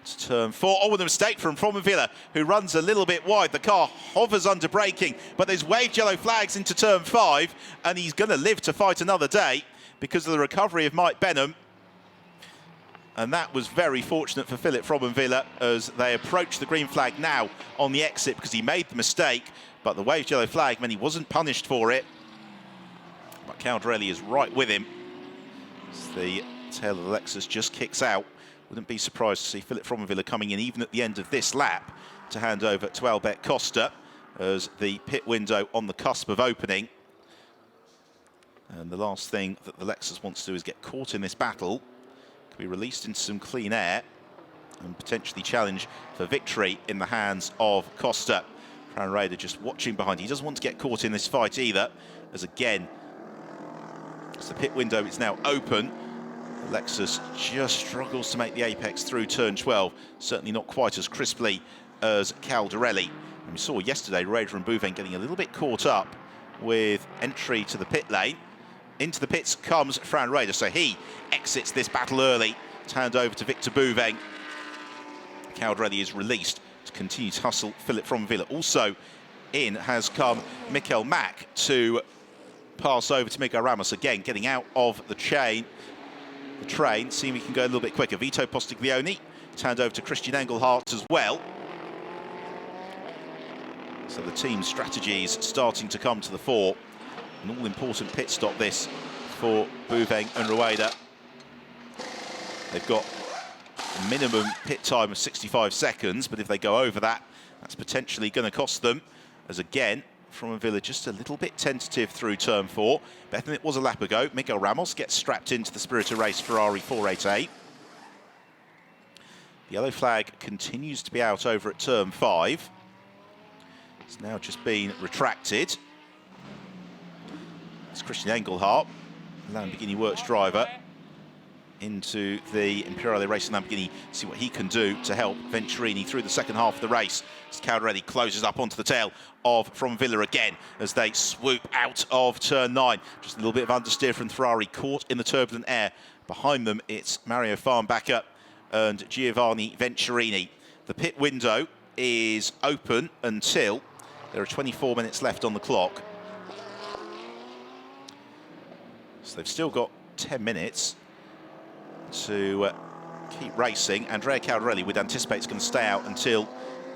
To turn 4. Oh, with a mistake from Villa, who runs a little bit wide. The car hovers under braking, but there's waved yellow flags into turn 5, and he's going to live to fight another day because of the recovery of Mike Benham. And that was very fortunate for Philip Villa as they approach the green flag now on the exit because he made the mistake, but the waved yellow flag meant he wasn't punished for it. But Caldarelli is right with him as the tail of the Lexus just kicks out. Wouldn't be surprised to see Philip Villa coming in even at the end of this lap to hand over to Albert Costa as the pit window on the cusp of opening. And the last thing that the Lexus wants to do is get caught in this battle, be released into some clean air and potentially challenge for victory in the hands of Costa. Fran Raider just watching behind. He doesn't want to get caught in this fight either, as again, as the pit window is now open, Lexus just struggles to make the apex through turn 12, certainly not quite as crisply as Caldarelli. And we saw yesterday Raider and Bouvin getting a little bit caught up with entry to the pit lane. Into the pits comes Fran Raider, so he exits this battle early to hand over to Victor Bouvin. Caldarelli is released to continue to hustle Philip Villa. Also in has come Michael Mack to pass over to Miguel Ramos, again getting out of the train, seeing we can go a little bit quicker. Vito Postiglione to hand over to Christian Engelhardt as well. So the team's strategies starting to come to the fore. An all-important pit stop this for Bouvin and Rueda. They've got a minimum pit time of 65 seconds, but if they go over that, that's potentially going to cost them. As again, Villa just a little bit tentative through turn 4. Better than it was a lap ago. Miguel Ramos gets strapped into the Spirit of Race Ferrari 488. The yellow flag continues to be out over at turn 5. It's now just been retracted. It's Christian Engelhardt, Lamborghini Works driver, into the Imperiale Racing Lamborghini, see what he can do to help Venturini through the second half of the race. As Caldarelli closes up onto the tail of Villa again as they swoop out of turn 9. Just a little bit of understeer from Ferrari, caught in the turbulent air. Behind them, it's Mario Farnbacher and Giovanni Venturini. The pit window is open until there are 24 minutes left on the clock. So they've still got 10 minutes to keep racing. Andrea Caldarelli would anticipate is going to stay out until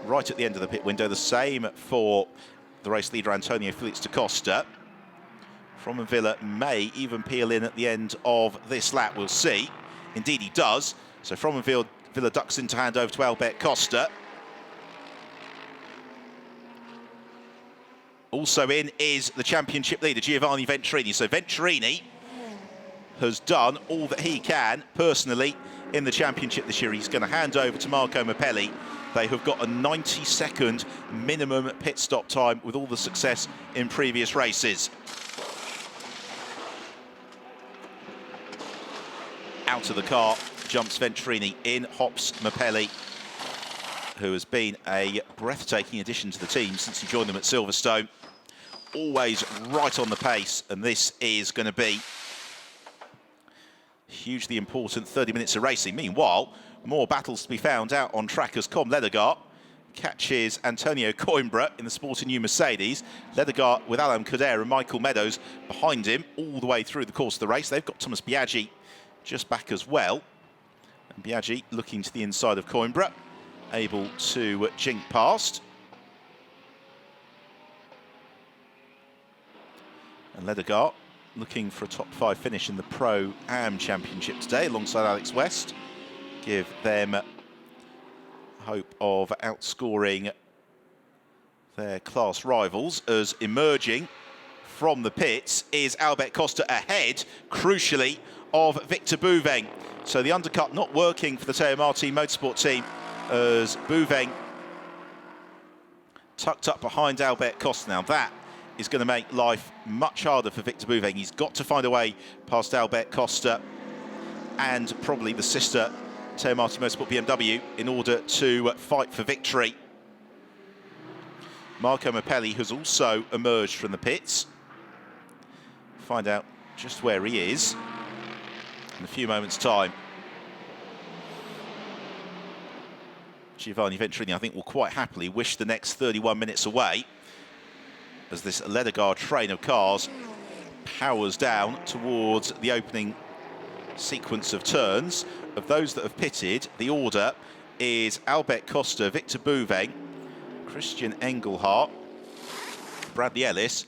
right at the end of the pit window. The same for the race leader Antonio Felix da Costa. Villa may even peel in at the end of this lap. We'll see. Indeed he does. So Villa ducks in to hand over to Albert Costa. Also in is the championship leader, Giovanni Venturini. So Venturini has done all that he can personally in the championship this year. He's going to hand over to Marco Mappelli. They have got a 90-second minimum pit stop time with all the success in previous races. Out of the car jumps Venturini, in hops Mappelli, who has been a breathtaking addition to the team since he joined them at Silverstone. Always right on the pace, and this is going to be hugely important 30 minutes of racing. Meanwhile, more battles to be found out on track as Com Ledegaard catches Antonio Coimbra in the sporting new Mercedes. Ledegaard with Alain Cadet and Michael Meadows behind him all the way through the course of the race. They've got Thomas Biaggi just back as well. And Biaggi looking to the inside of Coimbra, able to jink past. And Ledegaard looking for a top 5 finish in the Pro-Am Championship today alongside Alex West. Give them hope of outscoring their class rivals, as emerging from the pits is Albert Costa ahead, crucially, of Victor Bouvin. So the undercut not working for the Teo Martin Motorsport team, as Bouvin tucked up behind Albert Costa. Now that is going to make life much harder for Victor Bouveng. He's got to find a way past Albert Costa and probably the sister Teo Martin Motorsport BMW in order to fight for victory. Marco Mappelli has also emerged from the pits. Find out just where he is in a few moments' time. Giovanni Venturini, I think, will quite happily wish the next 31 minutes away as this Ledegard train of cars powers down towards the opening sequence of turns. Of those that have pitted, the order is Albert Costa, Victor Bouveng, Christian Engelhardt, Bradley Ellis,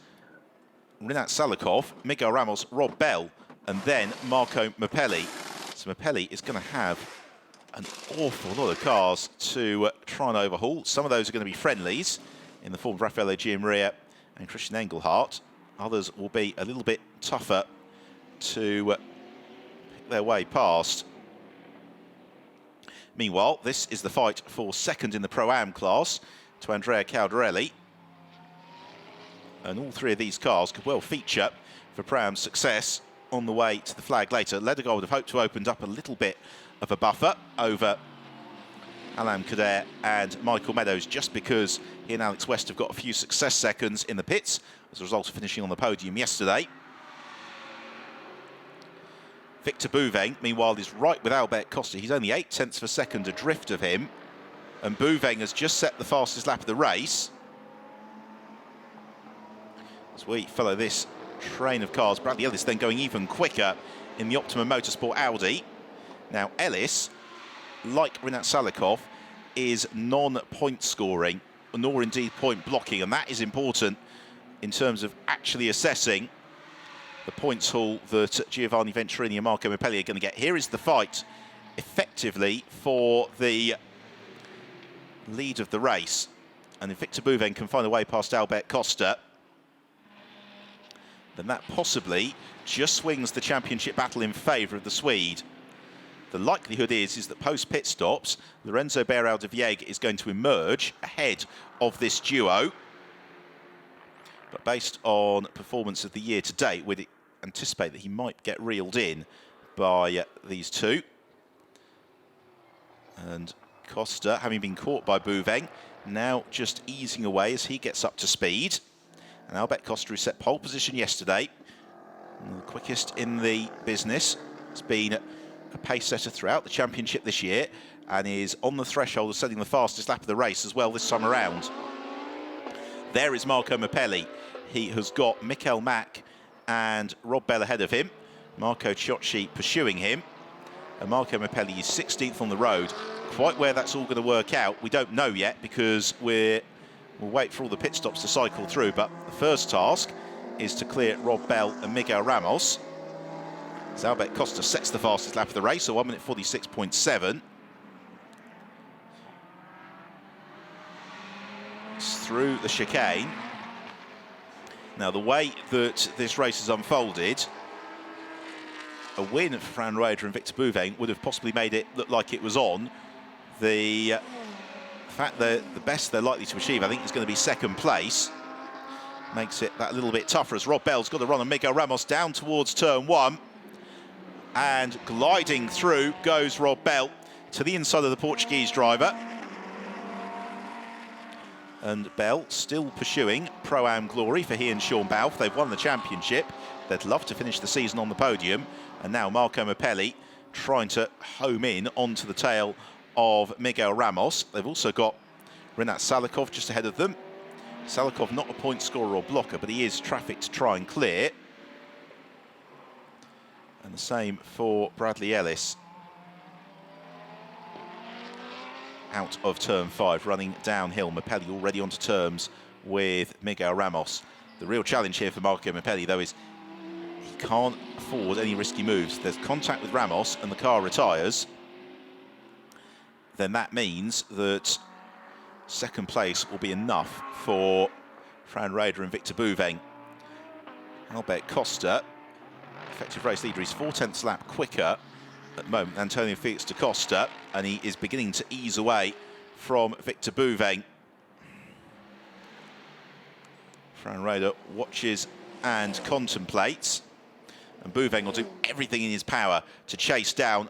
Rinat Salikov, Miguel Ramos, Rob Bell, and then Marco Mappelli. So Mappelli is going to have an awful lot of cars to try and overhaul. Some of those are going to be friendlies in the form of Raffaele Gianmaria and Christian Engelhardt. Others will be a little bit tougher to pick their way past. Meanwhile, this is the fight for second in the Pro-Am class to Andrea Caldarelli. And all three of these cars could well feature for Pro-Am success on the way to the flag later. Ledegard would have hoped to have opened up a little bit of a buffer over Alain Cadet and Michael Meadows, just because he and Alex West have got a few success seconds in the pits as a result of finishing on the podium yesterday. Victor Bouveng, meanwhile, is right with Albert Costa. He's only 0.8 of a second adrift of him, and Bouveng has just set the fastest lap of the race. As we follow this train of cars, Bradley Ellis then going even quicker in the Optimum Motorsport Audi. Now Ellis, like Rinat Salikov, is non-point scoring, nor indeed point blocking, and that is important in terms of actually assessing the points haul that Giovanni Venturini and Marco Mappelli are going to get. Here is the fight, effectively, for the lead of the race. And if Victor Bouveng can find a way past Albert Costa, then that possibly just swings the championship battle in favour of the Swede. The likelihood is that post-pit stops, Lorenzo Beirao de Vieg is going to emerge ahead of this duo. But based on performance of the year to date, we'd anticipate that he might get reeled in by these two. And Costa, having been caught by Bouveng, now just easing away as he gets up to speed. And Albert Costa, who set pole position yesterday, the quickest in the business, has been a pace setter throughout the championship this year and is on the threshold of setting the fastest lap of the race as well this time around. There is Marco Mappelli. He has got Mikel Mack and Rob Bell ahead of him. Marco Ciocci pursuing him. And Marco Mappelli is 16th on the road. Quite where that's all going to work out, we don't know yet, because we'll wait for all the pit stops to cycle through. But the first task is to clear Rob Bell and Miguel Ramos. As Albert Costa sets the fastest lap of the race, so 1 minute 46.7. It's through the chicane. Now, the way that this race has unfolded, a win for Fran Roeder and Victor Bouveng would have possibly made it look like it was on. The fact that the best they're likely to achieve, I think, is going to be second place. Makes it that little bit tougher as Rob Bell's got to run on Miguel Ramos down towards turn one. And gliding through goes Rob Bell to the inside of the Portuguese driver. And Bell still pursuing Pro-Am glory for he and Sean Balfe. They've won the championship. They'd love to finish the season on the podium. And now Marco Mappelli trying to home in onto the tail of Miguel Ramos. They've also got Rinat Salikov just ahead of them. Salikov not a point scorer or blocker, but he is traffic to try and clear. And the same for Bradley Ellis. Out of turn 5, running downhill. Mappelli already onto terms with Miguel Ramos. The real challenge here for Marco Mappelli, though, is he can't afford any risky moves. There's contact with Ramos and the car retires. Then that means that second place will be enough for Fran Roeder and Victor Bouveng. Albert Costa, effective race leader, he's 4/10 lap quicker at the moment, Antonio Felix da Costa, and he is beginning to ease away from Victor Bouveng. Fran Raider watches and contemplates. And Bouveng will do everything in his power to chase down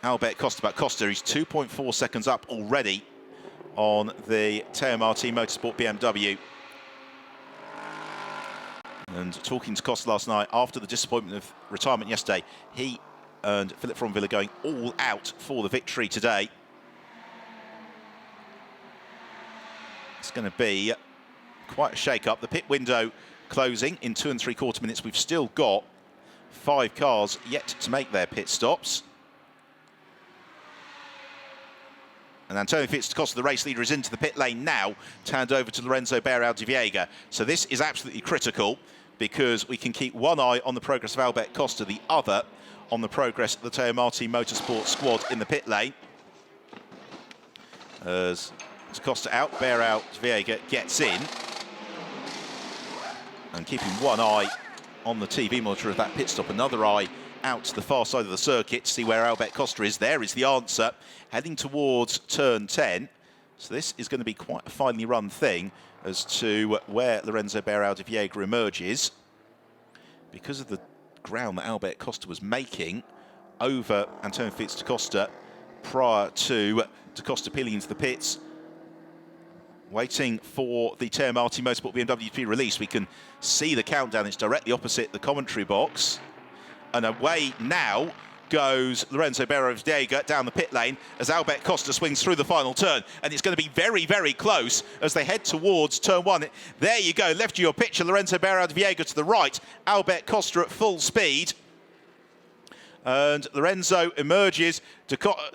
Albert Costa. But Costa, he's 2.4 seconds up already on the Teo Martin Motorsport BMW. And talking to Costa last night, after the disappointment of retirement yesterday, he and Philip Fronville going all out for the victory today. It's going to be quite a shake-up. The pit window closing in 2 3/4 minutes. We've still got 5 cars yet to make their pit stops. And Antonio Fitz-Costa, the race leader, is into the pit lane now to hand over to Lorenzo Beirao de Viega. So this is absolutely critical, because we can keep one eye on the progress of Albert Costa, the other on the progress of the Teo Martin Motorsport squad in the pit lane. As Costa out, Beirao de Viega gets in. And keeping one eye on the TV monitor of that pit stop, another eye out to the far side of the circuit to see where Albert Costa is. There is the answer, heading towards turn 10. So this is going to be quite a finely run thing as to where Lorenzo Beirao de Viega emerges. Because of the ground that Albert Costa was making over Antonio Fitz-Costa prior to Costa peeling into the pits, waiting for the Teo Martin Motorsport BMW to be released. We can see the countdown. It's directly opposite the commentary box. And away now goes Lorenzo Beirao de Viega down the pit lane as Albert Costa swings through the final turn. And it's going to be very, very close as they head towards turn 1. There you go, left of your picture, Lorenzo Beirao de Viega to the right, Albert Costa at full speed. And Lorenzo emerges.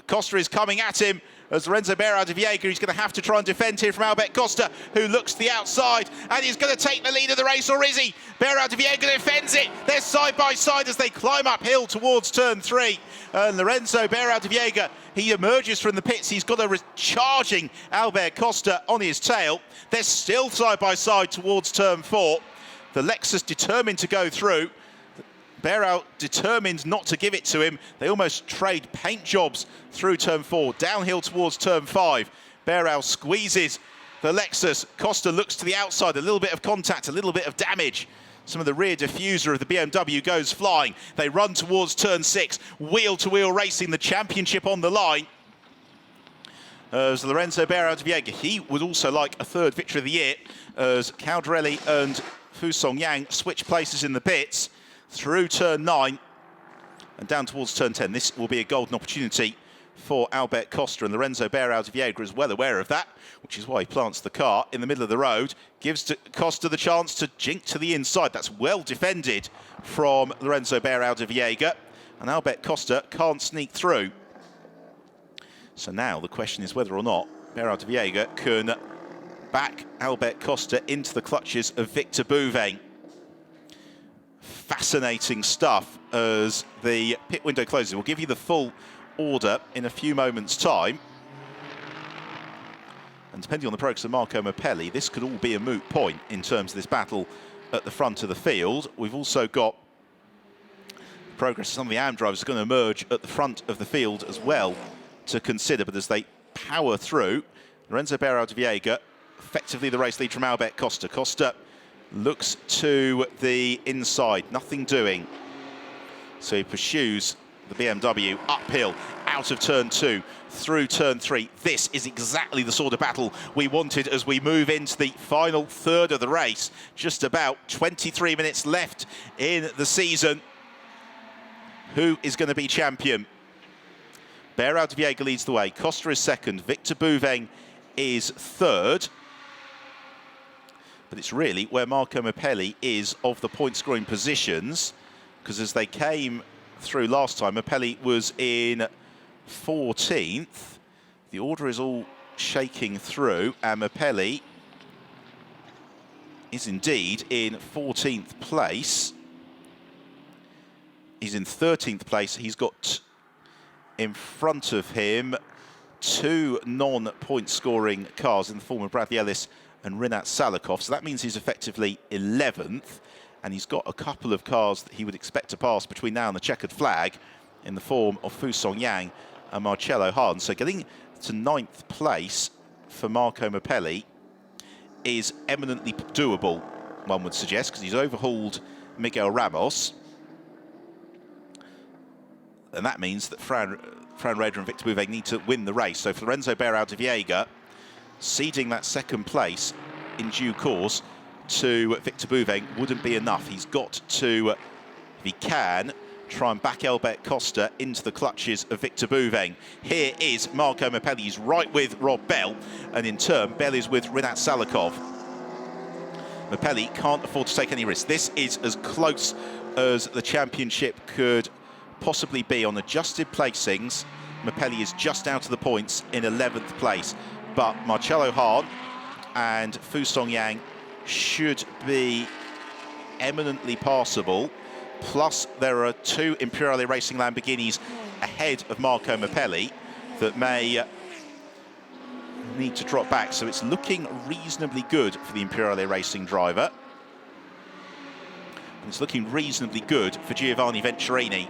Costa is coming at him as Lorenzo Beirao de Viega. He's going to have to try and defend here from Albert Costa, who looks to the outside, and he's going to take the lead of the race, or is he? Beirao de Viega defends it. They're side by side as they climb uphill towards turn 3. And Lorenzo Beirao de Viega, he emerges from the pits. He's got a charging Albert Costa on his tail. They're still side by side towards turn 4. The Lexus determined to go through. Beirao determined not to give it to him. They almost trade paint jobs through turn 4. Downhill towards turn 5. Beirao squeezes the Lexus. Costa looks to the outside. A little bit of contact, a little bit of damage. Some of the rear diffuser of the BMW goes flying. They run towards turn 6. Wheel-to-wheel racing, the championship on the line. As Lorenzo Beirao de Viega, he would also like a 3rd victory of the year as Caldarelli and Fusong Yang switch places in the pits through turn 9 and down towards turn 10. This will be a golden opportunity for Albert Costa, and Lorenzo Beirao de Viega is well aware of that, which is why he plants the car in the middle of the road, gives Costa the chance to jink to the inside. That's well defended from Lorenzo Beirao de Viega, and Albert Costa can't sneak through. So now the question is whether or not Beirao de Viega can back Albert Costa into the clutches of Victor Bouveng. Fascinating stuff as the pit window closes. We'll give you the full order in a few moments' time. And depending on the progress of Marco Mapelli, this could all be a moot point in terms of this battle at the front of the field. We've also got progress of some of the AM drivers are going to emerge at the front of the field as well to consider. But as they power through, Lorenzo Beirao de Viega, effectively the race lead from Albert Costa. Costa looks to the inside, nothing doing. So he pursues the BMW uphill, out of turn 2, through turn 3. This is exactly the sort of battle we wanted as we move into the final third of the race. Just about 23 minutes left in the season. Who is going to be champion? Beirao de Viega leads the way. Costa is 2nd. Victor Bouveng is 3rd. But it's really where Marco Mapelli is of the point-scoring positions, because as they came through last time, Mapelli was in 14th. The order is all shaking through, and Mapelli is indeed in 14th place. He's in 13th place. He's got in front of him 2 non-point-scoring cars in the form of Bradley Ellis and Rinat Salakov, so that means he's effectively 11th, and he's got a couple of cars that he would expect to pass between now and the checkered flag in the form of Fusong Yang and Marcello Hahn. So getting to 9th place for Marco Mapelli is eminently doable, one would suggest, because he's overhauled Miguel Ramos. And that means that Fran Rader and Victor Bouvet need to win the race. So Florenzo Berau de Viega ceding that second place in due course to Victor Bouvet wouldn't be enough. He's got to, if he can, try and back Albert Costa into the clutches of Victor Bouvet. Here is Marco Mapelli. He's right with Rob Bell, and in turn, Bell is with Rinat Salikov. Mapelli can't afford to take any risks. This is as close as the championship could possibly be on adjusted placings. Mapelli is just out of the points in 11th place, but Marcello Hahn and Fu Song Yang should be eminently passable. Plus, there are two Imperiale Racing Lamborghinis ahead of Marco Mapelli that may need to drop back. So it's looking reasonably good for the Imperiale Racing driver. And it's looking reasonably good for Giovanni Venturini.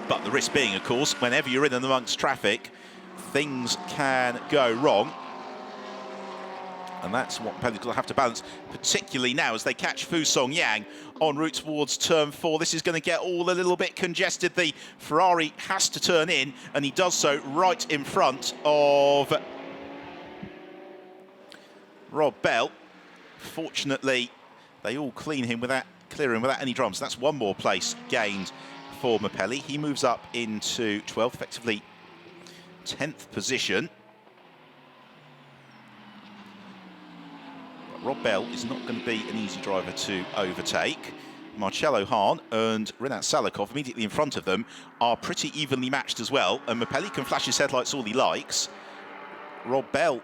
But the risk being, of course, whenever you're in and amongst traffic, things can go wrong. And that's what Mapelli's going to have to balance, particularly now as they catch Fu Song Yang en route towards turn 4. This is going to get all a little bit congested. The Ferrari has to turn in, and he does so right in front of Rob Bell. Fortunately, they all clear him without any drums. That's one more place gained for Mapelli. He moves up into 12th, effectively 10th position. Rob Bell is not going to be an easy driver to overtake. Marcello Hahn and Rinat Salikov, immediately in front of them, are pretty evenly matched as well, and Mapelli can flash his headlights all he likes. Rob Bell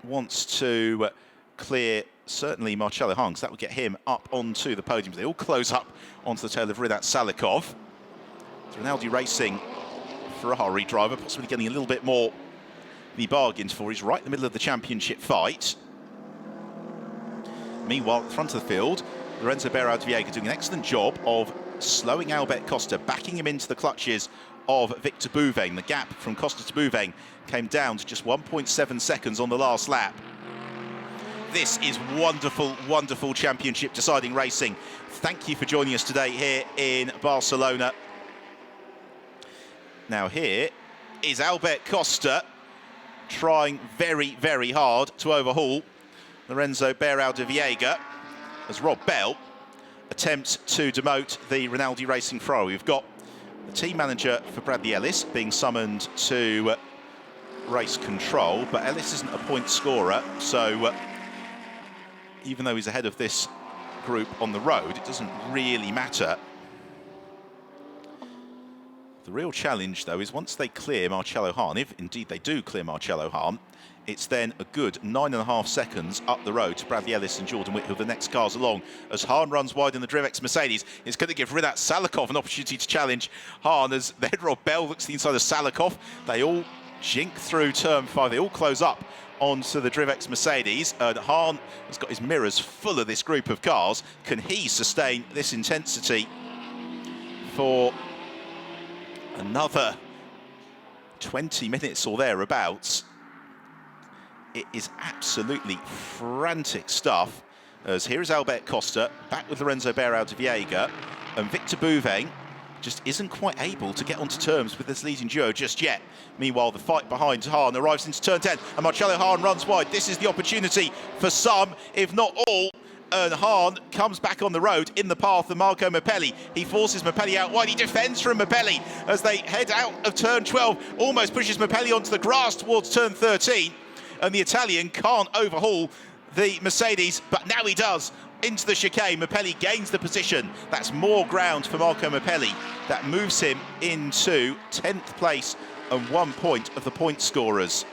wants to clear, certainly, Marcello Hahn, because that would get him up onto the podium. They all close up onto the tail of Rinat Salikov. The Rinaldi Racing Ferrari driver, possibly getting a little bit more than he bargained for. He's right in the middle of the championship fight. Meanwhile, at the front of the field, Lorenzo Berau de Viega doing an excellent job of slowing Albert Costa, backing him into the clutches of Victor Bouvet. The gap from Costa to Bouvet came down to just 1.7 seconds on the last lap. This is wonderful, wonderful championship deciding racing. Thank you for joining us today here in Barcelona. Now here is Albert Costa trying very, very hard to overhaul Lorenzo Berau de Viega as Rob Bell attempts to demote the Rinaldi Racing Ferrari. We've got the team manager for Bradley Ellis being summoned to race control, but Ellis isn't a point scorer, so even though he's ahead of this group on the road, it doesn't really matter. The real challenge, though, is once they clear Marcello Hahn, if indeed they do clear Marcello Hahn, it's then a good 9.5 seconds up the road to Bradley Ellis and Jordan Whitfield, the next cars along. As Hahn runs wide in the Drivex Mercedes, it's going to give Rinat Salikov an opportunity to challenge Hahn as then Rob Bell looks to the inside of Salikov. They all jink through turn 5. They all close up onto the Drivex Mercedes, and Hahn has got his mirrors full of this group of cars. Can he sustain this intensity for another 20 minutes or thereabouts? It is absolutely frantic stuff, as here is Albert Costa back with Lorenzo Berau de Viega, and Victor Bouvet just isn't quite able to get onto terms with this leading duo just yet. Meanwhile, the fight behind Hahn arrives into turn 10, and Marcello Hahn runs wide. This is the opportunity for some, if not all, and Hahn comes back on the road in the path of Marco Mapelli. He forces Mapelli out wide. He defends from Mapelli as they head out of turn 12, almost pushes Mapelli onto the grass towards turn 13. And the Italian can't overhaul the Mercedes, but now he does. Into the chicane, Mapelli gains the position. That's more ground for Marco Mapelli. That moves him into 10th place and 1 point of the point scorers.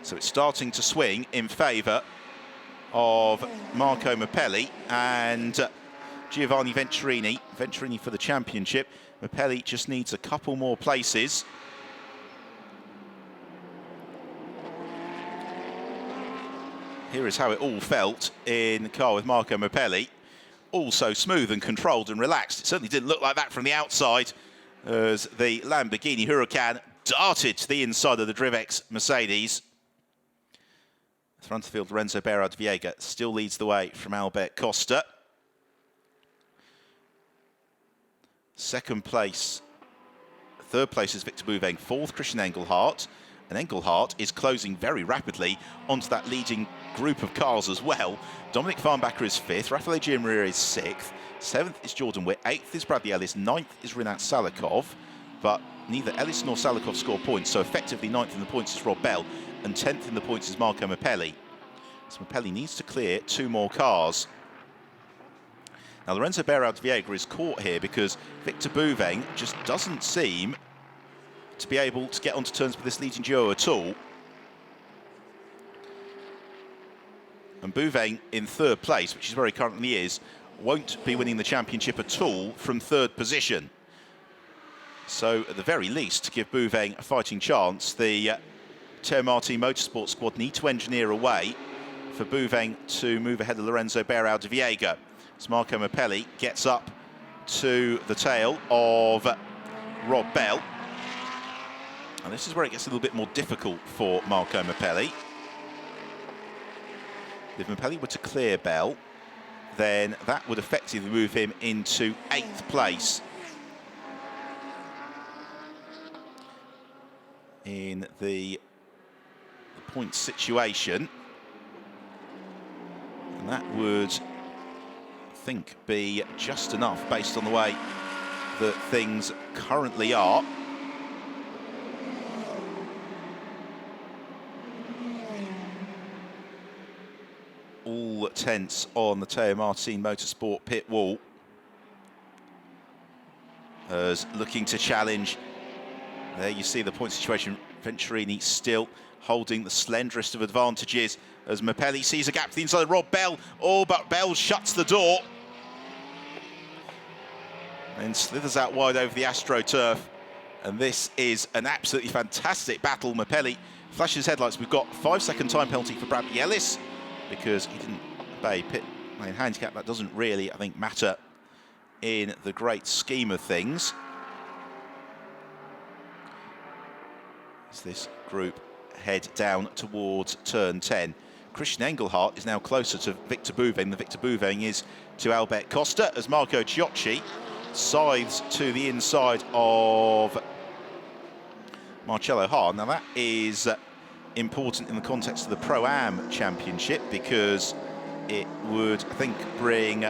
So it's starting to swing in favour of Marco Mapelli and Giovanni Venturini. Venturini for the championship. Mapelli just needs a couple more places. Here is how it all felt in the car with Marco Mapelli. All so smooth and controlled and relaxed. It certainly didn't look like that from the outside as the Lamborghini Huracan darted to the inside of the Drivex Mercedes. Front of the field, Lorenzo Berard Viega still leads the way from Albert Costa. Second place, third place is Victor Bouveng, fourth Christian Engelhardt, and Engelhardt is closing very rapidly onto that leading group of cars as well. Dominic Farnbacher is fifth, Rafael Gianmaria is sixth, seventh is Jordan Witt, eighth is Bradley Ellis, ninth is Rinat Salikov, but neither Ellis nor Salikov score points, so effectively ninth in the points is Rob Bell, and 10th in the points is Marco Mappelli. So Mappelli needs to clear two more cars. Now Lorenzo Berard Viega is caught here because Victor Bouveng just doesn't seem to be able to get onto terms with this leading duo at all. And Bouveng in third place, which is where he currently is, won't be winning the championship at all from third position. So at the very least, to give Bouveng a fighting chance, the Teo Martin Motorsport squad need to engineer a way for Bouveng to move ahead of Lorenzo Berard Viega. As Marco Mappelli gets up to the tail of Rob Bell. And this is where it gets a little bit more difficult for Marco Mappelli. If Mappelli were to clear Bell, then that would effectively move him into 8th place in the point situation. And that would, I think, be just enough based on the way that things currently are. All tense on the Teo Martin Motorsport pit wall. As looking to challenge. There you see the point situation. Venturini still holding the slenderest of advantages as Mappelli sees a gap to the inside of Rob Bell. Oh, but Bell shuts the door and slithers out wide over the AstroTurf. And this is an absolutely fantastic battle. Mappelli flashes his headlights. We've got 5-second time penalty for Bradley Ellis because he didn't obey pit lane handicap. That doesn't really, I think, matter in the great scheme of things. As this group head down towards turn 10. Christian Engelhardt is now closer to Victor Bouveng than Victor Bouveng is to Albert Costa, as Marco Ciocci scythes to the inside of Marcello Hahn. Now that is important in the context of the Pro-Am Championship because it would, I think, bring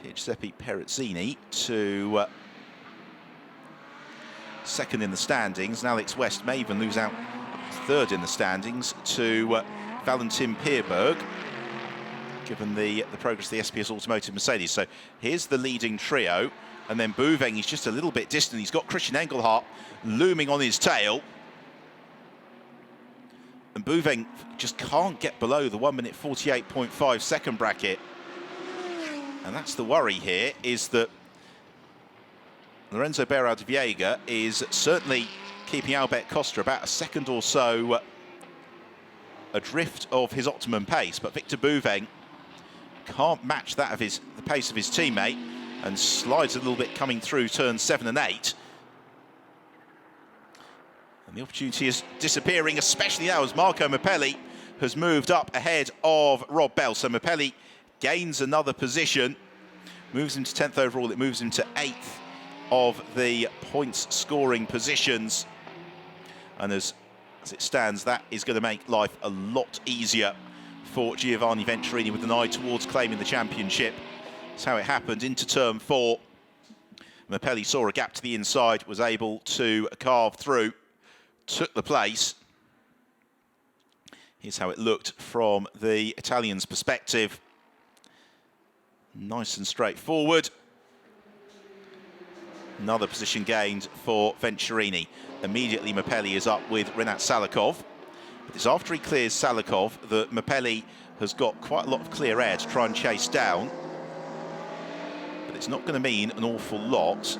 Giuseppe Perezzini to second in the standings, and Alex West may even lose out third in the standings to Valentin Pierberg, given the progress of the SPS Automotive Mercedes. So here's the leading trio, and then Bouveng is just a little bit distant. He's got Christian Engelhardt looming on his tail. And Bouveng just can't get below the 1 minute 48.5 second bracket. And that's the worry here, is that Lorenzo Berard Viega is certainly keeping Albert Costa about a second or so adrift of his optimum pace, but Victor Bouveng can't match that of the pace of his teammate and slides a little bit coming through turns 7 and 8. And the opportunity is disappearing, especially now as Marco Mappelli has moved up ahead of Rob Bell. So Mappelli gains another position, moves him to 10th overall. It moves him to 8th of the points scoring positions. And as it stands, that is going to make life a lot easier for Giovanni Venturini with an eye towards claiming the championship. That's how it happened into turn 4. Mappelli saw a gap to the inside, was able to carve through, took the place. Here's how it looked from the Italian's perspective. Nice and straightforward. Another position gained for Venturini. Immediately Mappelli is up with Rinat Salikov. But it's after he clears Salikov that Mappelli has got quite a lot of clear air to try and chase down. But it's not going to mean an awful lot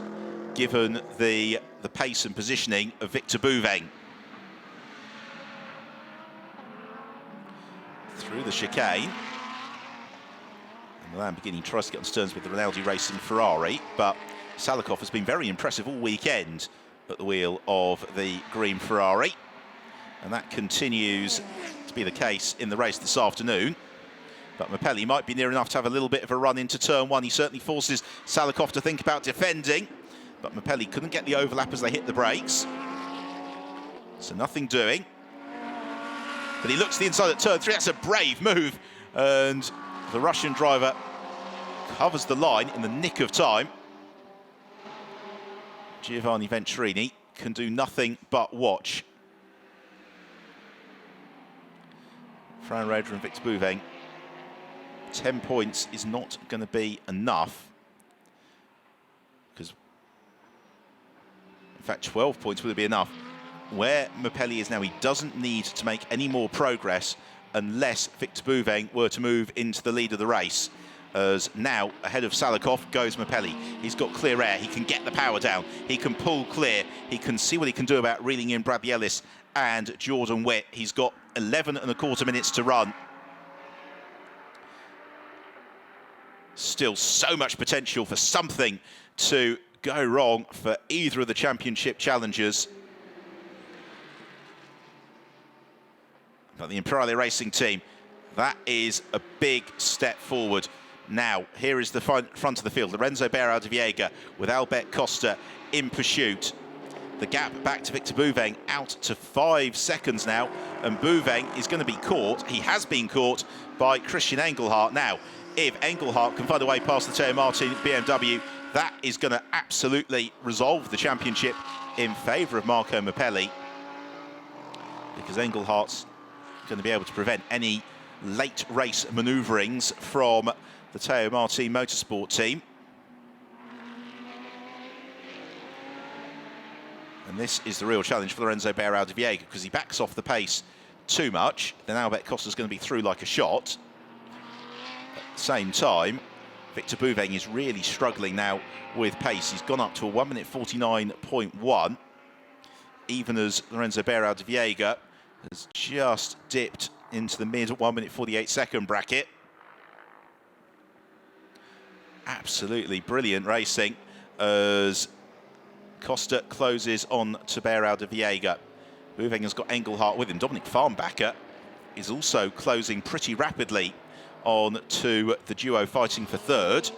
given the pace and positioning of Victor Bouveng. Through the chicane. And the Lamborghini tries to get on terms with the Rinaldi Racing Ferrari, but Salikov has been very impressive all weekend at the wheel of the green Ferrari. And that continues to be the case in the race this afternoon. But Mapelli might be near enough to have a little bit of a run into turn one. He certainly forces Salikov to think about defending. But Mapelli couldn't get the overlap as they hit the brakes. So nothing doing. But he looks to the inside at turn three. That's a brave move. And the Russian driver covers the line in the nick of time. Giovanni Venturini can do nothing but watch. Fran Roeder and Victor Bouveng. 10 points is not going to be enough. Because, in fact, 12 points would be enough. Where Mapelli is now, he doesn't need to make any more progress unless Victor Bouveng were to move into the lead of the race. As now, ahead of Salikov goes Mapelli. He's got clear air, he can get the power down, he can pull clear, he can see what he can do about reeling in Bradley Ellis and Jordan Witt. He's got 11.25 minutes to run. Still so much potential for something to go wrong for either of the championship challengers. But the Imperiale Racing team, that is a big step forward. Now, here is the front of the field. Lorenzo Beirao de Viega with Albert Costa in pursuit. The gap back to Victor Bouveng out to 5 seconds now. And Bouveng is going to be caught. He has been caught by Christian Engelhardt. Now, if Engelhardt can find a way past the Teo Martin BMW, that is going to absolutely resolve the championship in favour of Marco Mapelli. Because Engelhardt's going to be able to prevent any late race manoeuvrings from the Teo Martin Motorsport team. And this is the real challenge for Lorenzo Beirao de Viega, because he backs off the pace too much. Then Albert Costa's going to be through like a shot. At the same time, Victor Bouveng is really struggling now with pace. He's gone up to a 1 minute 49.1, even as Lorenzo Beirao de Viega has just dipped into the mid 1 minute 48 second bracket. Absolutely brilliant racing as Costa closes on to Beirao de Viega. Bouveng has got Engelhardt with him. Dominic Farnbacher is also closing pretty rapidly on to the duo fighting for third.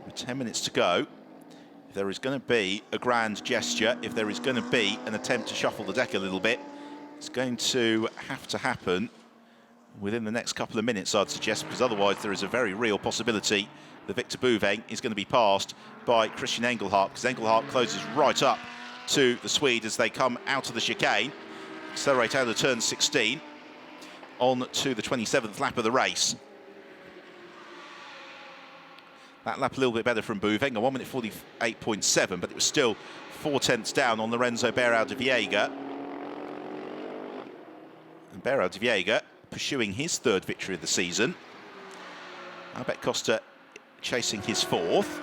With 10 minutes to go, if there is going to be a grand gesture, if there is going to be an attempt to shuffle the deck a little bit, it's going to have to happen within the next couple of minutes, I'd suggest, because otherwise there is a very real possibility that Victor Bouveng is going to be passed by Christian Engelhardt, because Engelhardt closes right up to the Swede as they come out of the chicane, accelerate out of turn 16, on to the 27th lap of the race. That lap a little bit better from Bouveng, a 1 minute 48.7, but it was still 4 tenths down on Lorenzo Beirao de Viega. And Beirao de Viega pursuing his third victory of the season. Albert Costa chasing his fourth.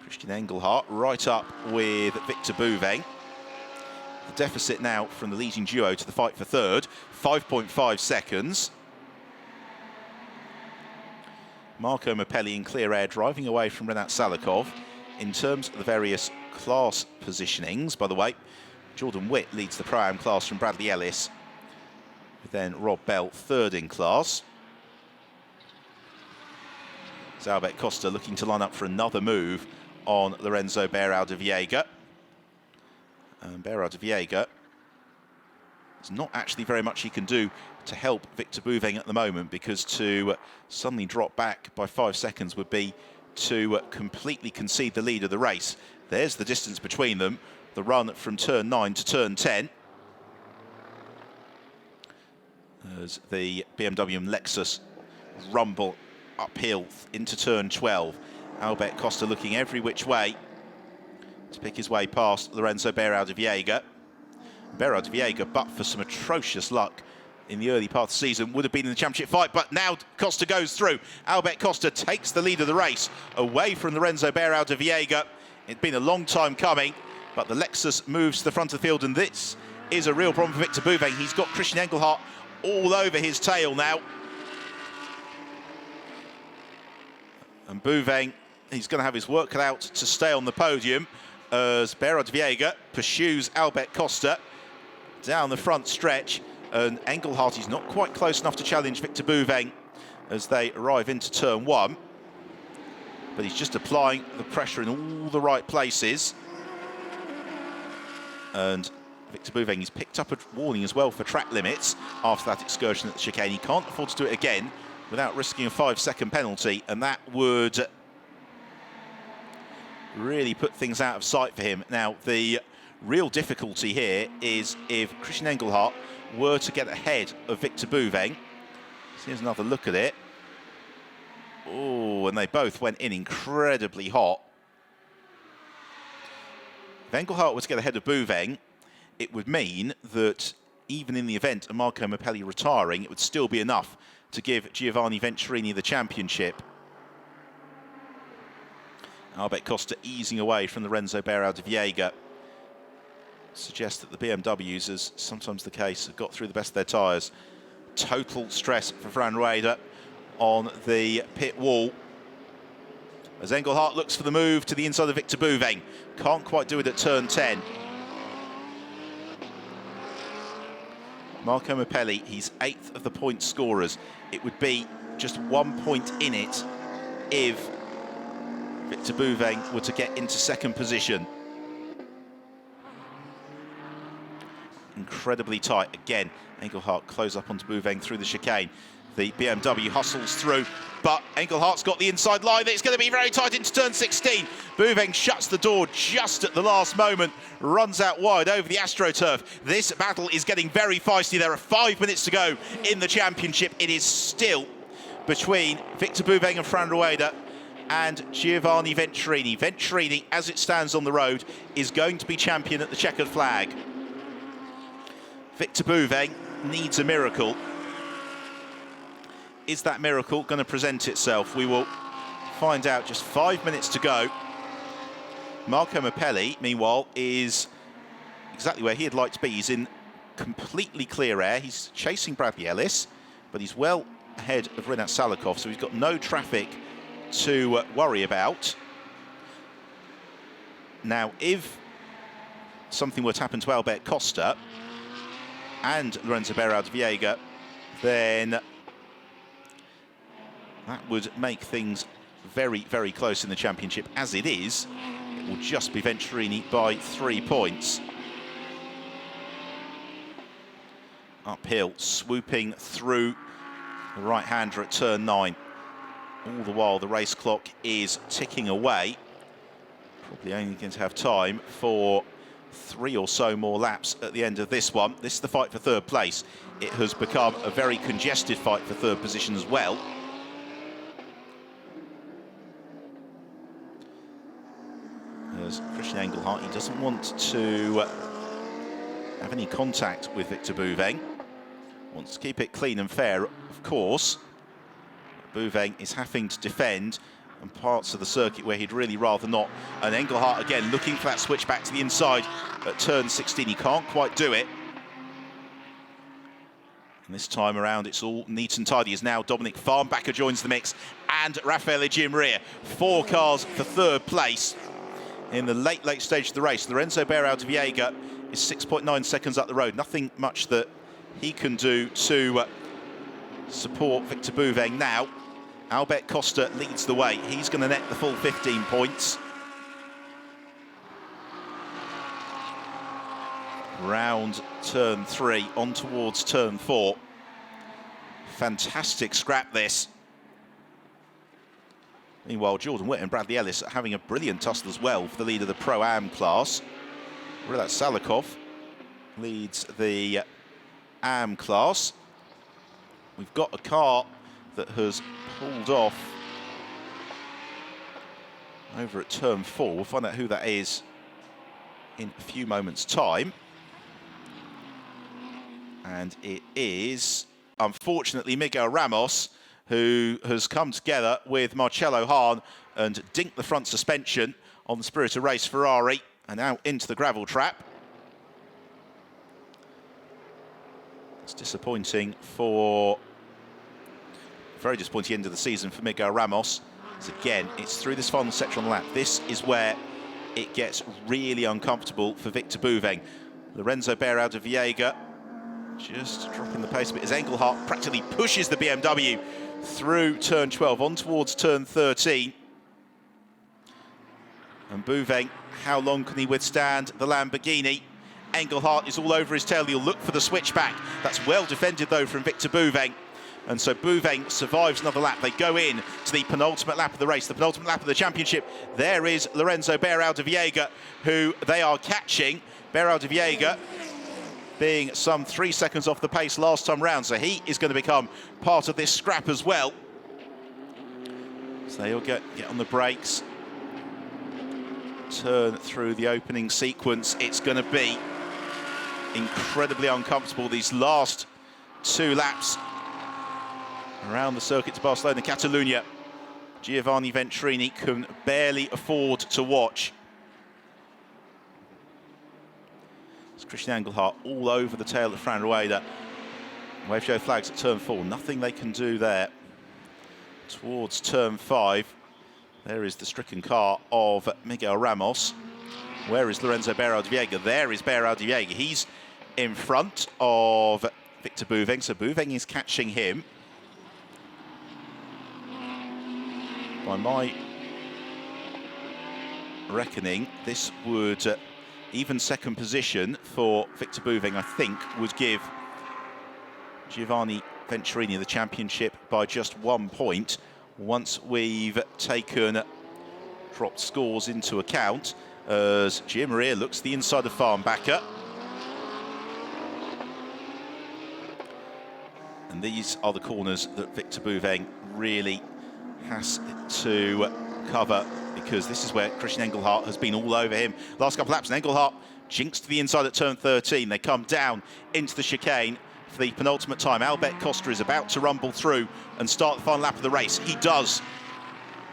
Christian Engelhardt right up with Victor Bouveng. The deficit now from the leading duo to the fight for third, 5.5 seconds. Marco Mapelli in clear air, driving away from Renat Salikov. In terms of the various class positionings, by the way, Jordan Witt leads the Pro-Am class from Bradley Ellis, with then Rob Bell third in class. It's Albert Costa looking to line up for another move on Lorenzo Beirao de Viega. And Beirao de Viega, there's not actually very much he can do to help Victor Bouveng at the moment, because to suddenly drop back by 5 seconds would be to completely concede the lead of the race. There's the distance between them, the run from turn 9 to turn 10. As the BMW and Lexus rumble uphill into turn 12. Albert Costa looking every which way to pick his way past Lorenzo Beirao de Viega. Beirao de Viega, but for some atrocious luck in the early part of the season, would have been in the championship fight, but now Costa goes through. Albert Costa takes the lead of the race away from Lorenzo Beirao de Viega. It's been a long time coming, but the Lexus moves to the front of the field, and this is a real problem for Victor Bouveng. He's got Christian Engelhardt all over his tail now. And Bouveng he's going to have his work cut out to stay on the podium as Beira de Viega pursues Albert Costa down the front stretch, and Engelhardt is not quite close enough to challenge Victor Bouveng as they arrive into turn 1, but he's just applying the pressure in all the right places. And Victor Bouveng has picked up a warning as well for track limits after that excursion at the chicane. He can't afford to do it again without risking a 5-second penalty, and that would really put things out of sight for him. Now, the real difficulty here is if Christian Engelhardt were to get ahead of Victor Bouveng. So here's another look at it. Oh, and they both went in incredibly hot. If Engelhardt were to get ahead of Bouveng, it would mean that even in the event of Marco Mappelli retiring, it would still be enough to give Giovanni Venturini the championship. Albert Costa easing away from the Renzo Beira de Viega suggests that the BMWs, as sometimes the case, have got through the best of their tyres. Total stress for Fran Rueda on the pit wall as Engelhardt looks for the move to the inside of Victor Bouveng. Can't quite do it at turn 10. Marco Mappelli, he's 8th of the point scorers. It would be just 1 point in it if Victor Bouveng were to get into second position. Incredibly tight. Again, Engelhardt close up onto Bouveng through the chicane. The BMW hustles through, but Engelhardt's got the inside line. It's going to be very tight into turn 16. Bouveng shuts the door just at the last moment, runs out wide over the AstroTurf. This battle is getting very feisty. There are 5 minutes to go in the championship. It is still between Victor Bouveng and Fran Rueda and Giovanni Venturini. Venturini, as it stands on the road, is going to be champion at the checkered flag. Victor Bouveng needs a miracle. Is that miracle going to present itself? We will find out. Just 5 minutes to go. Marco Mappelli, meanwhile, is exactly where he'd like to be. He's in completely clear air. He's chasing Bradley Ellis, but he's well ahead of Rinat Salakov, so he's got no traffic to worry about. Now, if something were to happen to Albert Costa and Lorenzo Beira de Viega, then that would make things very, very close in the championship. As it is, it will just be Venturini by 3 points. Uphill, swooping through the right-hander at turn 9. All the while, the race clock is ticking away. Probably only going to have time for 3 or so more laps at the end of this one. This is the fight for third place. It has become a very congested fight for third position as well. As Christian Engelhardt, he doesn't want to have any contact with Victor Bouveng. Wants to keep it clean and fair, of course. Bouveng is having to defend on parts of the circuit where he'd really rather not. And Engelhardt, again, looking for that switch back to the inside at turn 16. He can't quite do it. And this time around, it's all neat and tidy as now Dominic Farnbacher joins the mix and Rafael Echevarria. 4 cars for third place in the late stage of the race. Lorenzo Beira de Viega is 6.9 seconds up the road. Nothing much that he can do to support Victor Bouveng now. Albert Costa leads the way. He's going to net the full 15 points. Round turn 3, on towards turn 4. Fantastic scrap, this. Meanwhile, Jordan Witt and Bradley Ellis are having a brilliant tussle as well for the lead of the Pro-Am class. Rinat Salakov leads the Am class. We've got a car that has pulled off over at turn 4. We'll find out who that is in a few moments' time. And it is, unfortunately, Miguel Ramos, who has come together with Marcello Hahn and dinked the front suspension on the Spirit of Race Ferrari and now into the gravel trap. It's disappointing for... Very disappointing end of the season for Miguel Ramos. So again, it's through this final sector on the lap. This is where it gets really uncomfortable for Victor Bouveng. Lorenzo Beirao-de-Viega just dropping the pace a bit as Engelhardt practically pushes the BMW through turn 12 on towards turn 13. And Bouveng, how long can he withstand the Lamborghini? Engelhardt is all over his tail. He'll look for the switchback. That's well defended though from Victor Bouveng. And so Bouveng survives another lap. They go in to the penultimate lap of the race, the penultimate lap of the championship. There is Lorenzo Beirao-de-Viega, who they are catching. Beirao-de-Viega being some 3 seconds off the pace last time round, so he is going to become part of this scrap as well. So they'll get on the brakes, turn through the opening sequence. It's going to be incredibly uncomfortable these last 2 laps around the circuit to Barcelona, Catalunya. Giovanni Venturini can barely afford to watch. It's Christian Engelhardt all over the tail of Fran Rueda. Wave show flags at turn 4. Nothing they can do there. Towards turn 5, there is the stricken car of Miguel Ramos. Where is Lorenzo Beirao-de-Viega? There is Beirao-de-Viega. He's in front of Victor Bouveng, so Bouveng is catching him. By my reckoning, this would even second position for Victor Bouveng, I think, would give Giovanni Venturini the championship by just 1 point once we've taken dropped scores into account, as Gio Maria looks to the inside of Farnbacher. And these are the corners that Victor Bouveng really has to cover, because this is where Christian Engelhardt has been all over him last couple of laps. And Engelhardt jinxed to the inside at turn 13. They come down into the chicane for the penultimate time. Albert Costa is about to rumble through and start the final lap of the race. He does.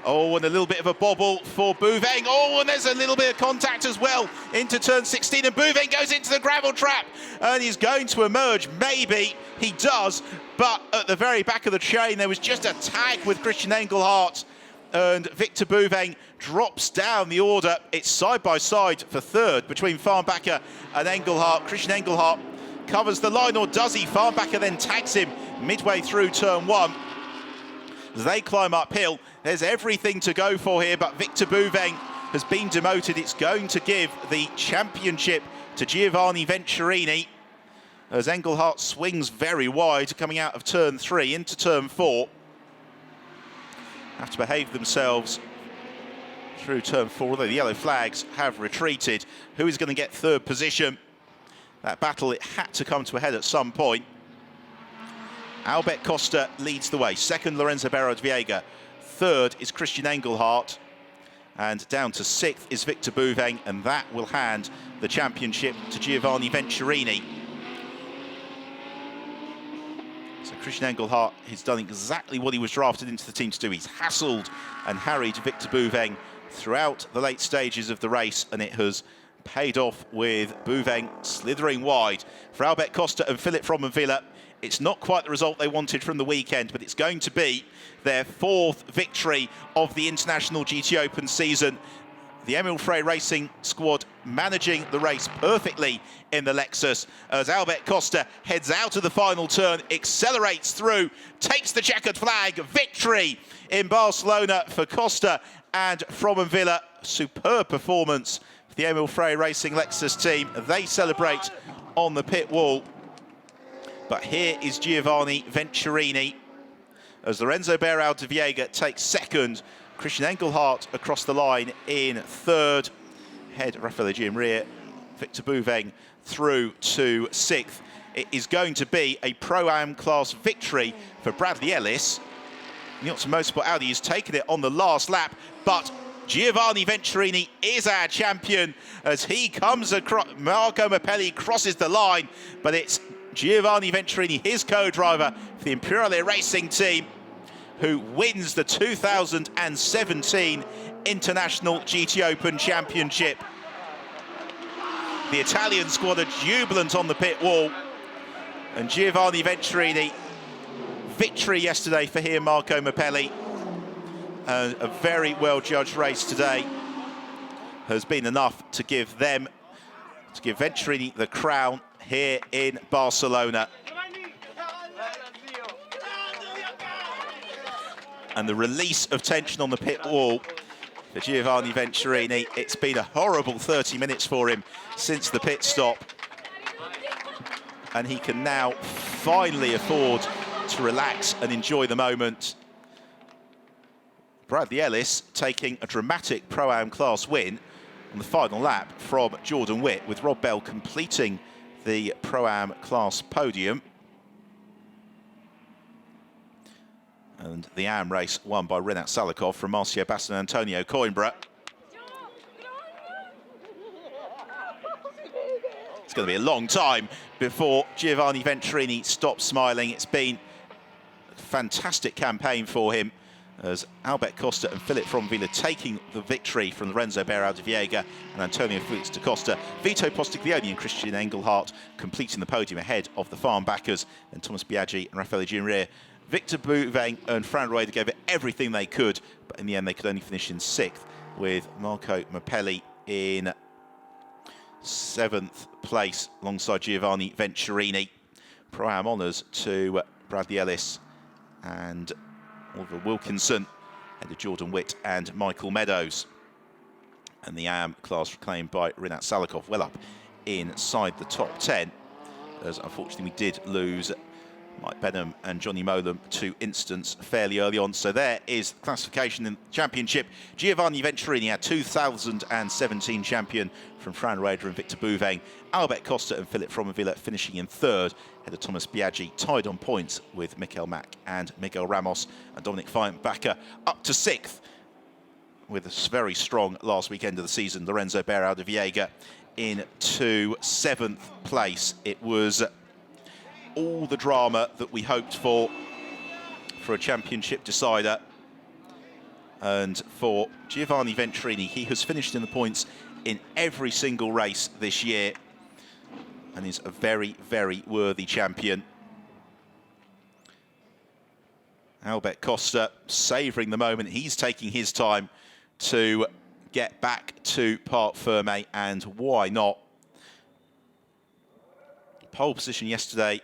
Oh, and a little bit of a bobble for Bouveng. Oh, and there's a little bit of contact as well into turn 16, and Bouveng goes into the gravel trap, and he's going to emerge. Maybe he does, but at the very back of the chain, there was just a tag with Christian Engelhardt, and Victor Bouveng drops down the order. It's side by side for third between Farnbacher and Engelhardt. Christian Engelhardt covers the line, or does he? Farnbacher then tags him midway through turn 1. As they climb uphill, there's everything to go for here, but Victor Bouveng has been demoted. It's going to give the championship to Giovanni Venturini, as Engelhardt swings very wide coming out of turn 3 into turn 4. Have to behave themselves through turn 4, although the yellow flags have retreated. Who is going to get third position? That battle, it had to come to a head at some point. Albert Costa leads the way. Second, Lorenzo Beirao-de-Viega. Third is Christian Engelhardt. And down to 6th is Victor Bouveng, and that will hand the championship to Giovanni Venturini. So Christian Engelhardt has done exactly what he was drafted into the team to do. He's hassled and harried Victor Bouveng throughout the late stages of the race, and it has paid off with Bouveng slithering wide. For Albert Costa and Philippe Fromenvilla, it's not quite the result they wanted from the weekend, but it's going to be their 4th victory of the International GTOpen season. The Emil Frey Racing squad managing the race perfectly in the Lexus, as Albert Costa heads out of the final turn, accelerates through, takes the checkered flag. Victory in Barcelona for Costa and Fromenvilla. Superb performance for the Emil Frey Racing Lexus team. They celebrate on the pit wall. But here is Giovanni Venturini, as Lorenzo Beirao-de-Viega takes second. Christian Engelhardt across the line in third. Head Raffaele Giammaria, Victor Bouveng through to 6th. It is going to be a Pro-Am class victory for Bradley Ellis. Nielsen Motorsport Audi has taken it on the last lap, but Giovanni Venturini is our champion as he comes across. Marco Mappelli crosses the line, but it's Giovanni Venturini, his co-driver for the Imperiale Racing team, who wins the 2017 International GTOpen Championship. The Italian squad are jubilant on the pit wall, and Giovanni Venturini, victory yesterday for here Marco Mappelli, a very well-judged race today has been enough to give Venturini the crown here in Barcelona. And the release of tension on the pit wall for Giovanni Venturini. It's been a horrible 30 minutes for him since the pit stop. And he can now finally afford to relax and enjoy the moment. Bradley Ellis taking a dramatic Pro-Am class win on the final lap from Jordan Witt, with Rob Bell completing the Pro-Am class podium. And the AM race won by Renat Salikov from Marcio Bassi and Antonio Coimbra. It's going to be a long time before Giovanni Venturini stops smiling. It's been a fantastic campaign for him, as Albert Costa and Philip Fromvilla taking the victory from Lorenzo Beraldiviega and Antonio Felix da Costa. Vito Postiglione and Christian Engelhardt completing the podium ahead of the farm backers, and Thomas Biaggi and Raffaele Ginrier. Victor Bouveng and Fran Rueda gave it everything they could, but in the end they could only finish in 6th, with Marco Mappelli in 7th place alongside Giovanni Venturini. Pro-Am honours to Bradley Ellis and Oliver Wilkinson, and to Jordan Witt and Michael Meadows. And the AM class reclaimed by Renat Salikov, well up inside the top 10, as unfortunately we did lose Mike Benham and Johnny Molam to instance fairly early on. So there is the classification in the championship. Giovanni Venturini, our 2017 champion, from Fran Rueda and Victor Bouveng. Albert Costa and Philip Fromavilla finishing in 3rd, ahead of Thomas Biaggi, tied on points with Mikel Mack and Miguel Ramos, and Dominic Feinbacher up to 6th, with a very strong last weekend of the season. Lorenzo Beraldiviega into 7th place. It was all the drama that we hoped for a championship decider. And for Giovanni Venturini, he has finished in the points in every single race this year and is a very, very worthy champion. Albert Costa savouring the moment. He's taking his time to get back to Parc Ferme, and why not? Pole position yesterday,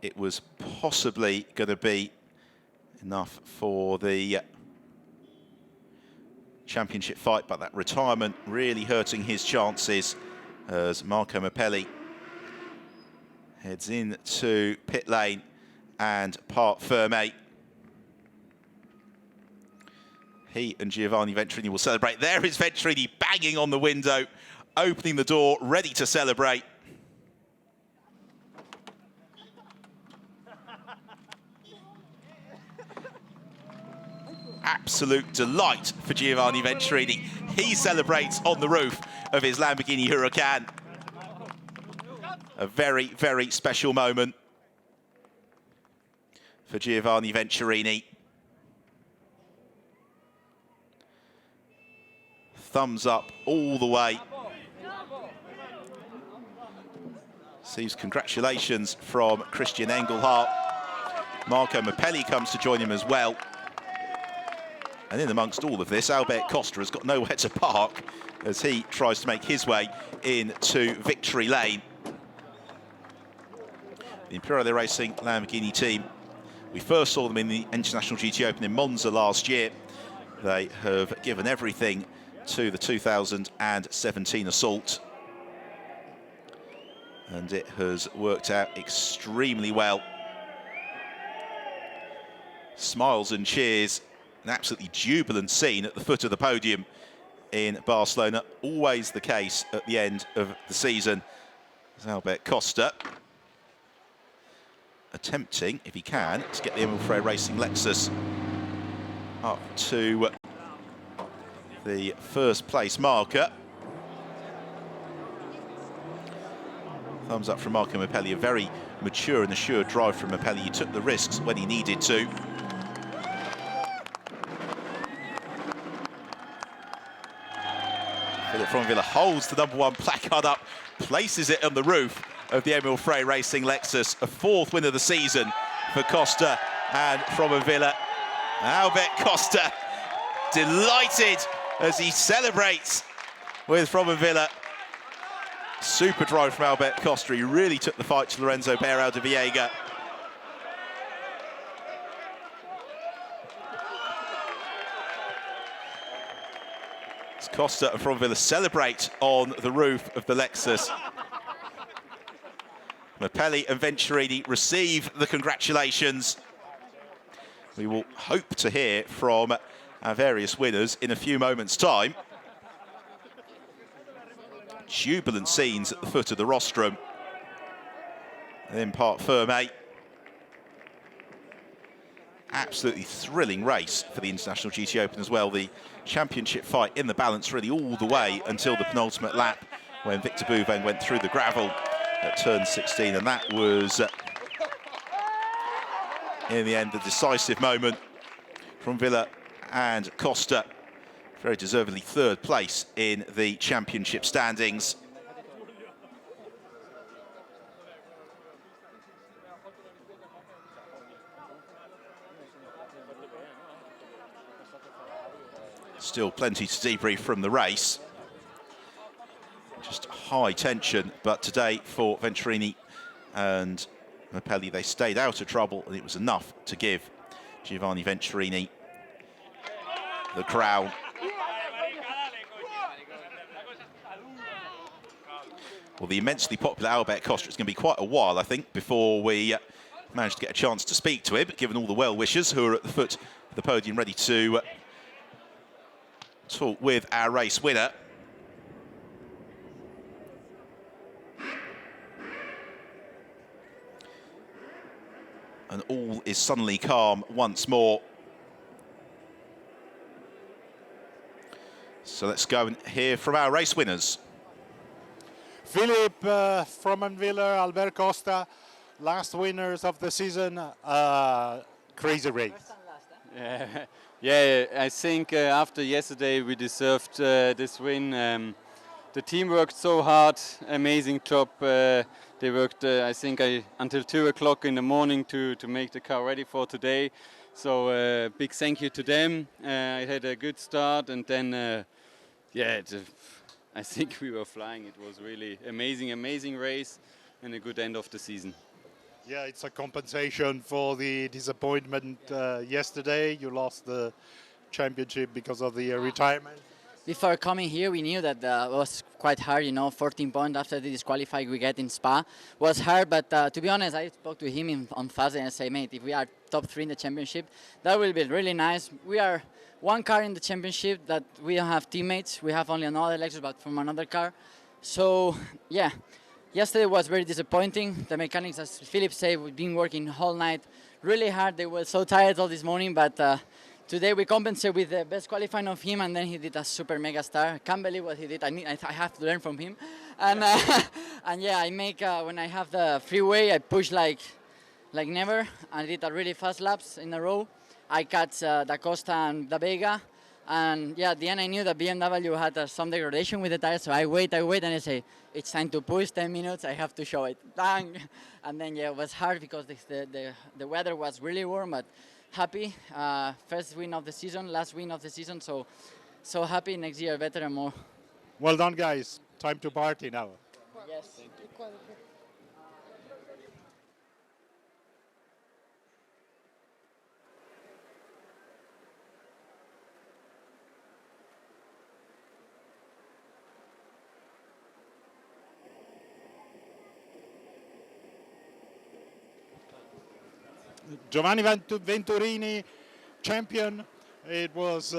it was possibly going to be enough for the championship fight, but that retirement really hurting his chances, as Marco Mappelli heads into pit lane and Parc Ferme. He and Giovanni Venturini will celebrate. There is Venturini banging on the window, opening the door, ready to celebrate. Absolute delight for Giovanni Venturini. He celebrates on the roof of his Lamborghini Huracan. A very, very special moment for Giovanni Venturini. Thumbs up all the way. Receives congratulations from Christian Engelhardt. Marco Mappelli comes to join him as well. And in amongst all of this, Albert Costa has got nowhere to park as he tries to make his way into victory lane. The Imperiale Racing Lamborghini team, we first saw them in the International GTOpen in Monza last year. They have given everything to the 2017 Assault, and it has worked out extremely well. Smiles and cheers, an absolutely jubilant scene at the foot of the podium in Barcelona. Always the case at the end of the season. As Albert Costa attempting, if he can, to get the Emil Frey Racing Lexus up to the first place marker. Thumbs up from Marco Mappelli. A very mature and assured drive from Mappelli. He took the risks when he needed to. Philip Fromvilla holds the #1 placard up, places it on the roof of the Emil Frey Racing Lexus. A 4th win of the season for Costa and Fromvilla. Albert Costa delighted as he celebrates with Villa. Super drive from Albert Costa. He really took the fight to Lorenzo Beirao de Viega. As Costa and Villa celebrate on the roof of the Lexus. Mapelli and Venturini receive the congratulations. We will hope to hear from our various winners in a few moments' time. Jubilant scenes at the foot of the rostrum. And in Parc Fermé. Absolutely thrilling race for the International GTOpen as well. The championship fight in the balance really all the way until the penultimate lap when Victor Bouvin went through the gravel at turn 16, and that was in the end the decisive moment from Villa and Costa. Very deservedly third place in the championship standings. Still plenty to debrief from the race. Just high tension, but today for Venturini and Mapelli, they stayed out of trouble, and it was enough to give Giovanni Venturini the crown. Well, the immensely popular Albert Costa, it's going to be quite a while, I think, before we manage to get a chance to speak to him, given all the well-wishers who are at the foot of the podium ready to talk with our race winner. And all is suddenly calm once more. So let's go and hear from our race winners. Philip from Villa, Albert Costa, last winners of the season. Crazy race. Yeah, I think after yesterday we deserved this win. The team worked so hard, amazing job. They worked, I think, until 2 o'clock in the morning to make the car ready for today. So big thank you to them. I had a good start, and then, I think we were flying. It was really amazing race and a good end of the season. Yeah, it's a compensation for the disappointment yesterday. You lost the championship because of the retirement. Before coming here, we knew that it was quite hard, 14 points after the disqualify we get in Spa. Was hard, but to be honest, I spoke to him on Thursday and I say, mate, if we are top 3 in the championship, that will be really nice. We are one car in the championship that we don't have teammates. We have only another Lexus, but from another car. So, yeah, yesterday was very disappointing. The mechanics, as Philip said, we've been working whole night really hard. They were so tired all this morning, but today we compensate with the best qualifying of him, and then he did a super mega star. I can't believe what he did. I have to learn from him. And and yeah, I make when I have the freeway, I push like never. I did a really fast laps in a row. I cut Da Costa and Da Vega, and yeah, at the end I knew that BMW had some degradation with the tires, so I wait, and I say it's time to push. 10 minutes, I have to show it. Bang! And then yeah, it was hard because the weather was really warm, but happy. First win of the season, last win of the season, so happy. Next year better and more. Well done, guys. Time to party now. Yes. Giovanni Venturini, champion. It was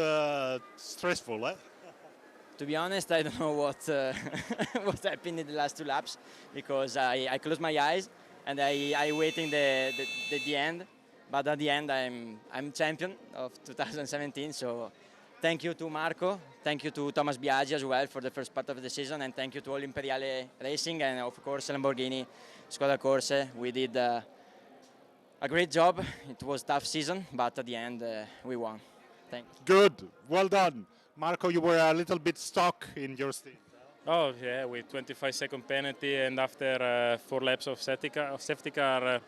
stressful, eh? To be honest, I don't know what what happened in the last 2 laps, because I closed my eyes and I waiting the end. But at the end, I'm champion of 2017. So thank you to Marco, thank you to Thomas Biaggi as well for the first part of the season, and thank you to all Imperiale Racing and of course Lamborghini Skoda Corse. We did a great job. It was a tough season, but at the end we won. Thanks. Good. Well done. Marco, you were a little bit stuck in your stint. Oh yeah, with 25-second penalty and after 4 laps of safety car,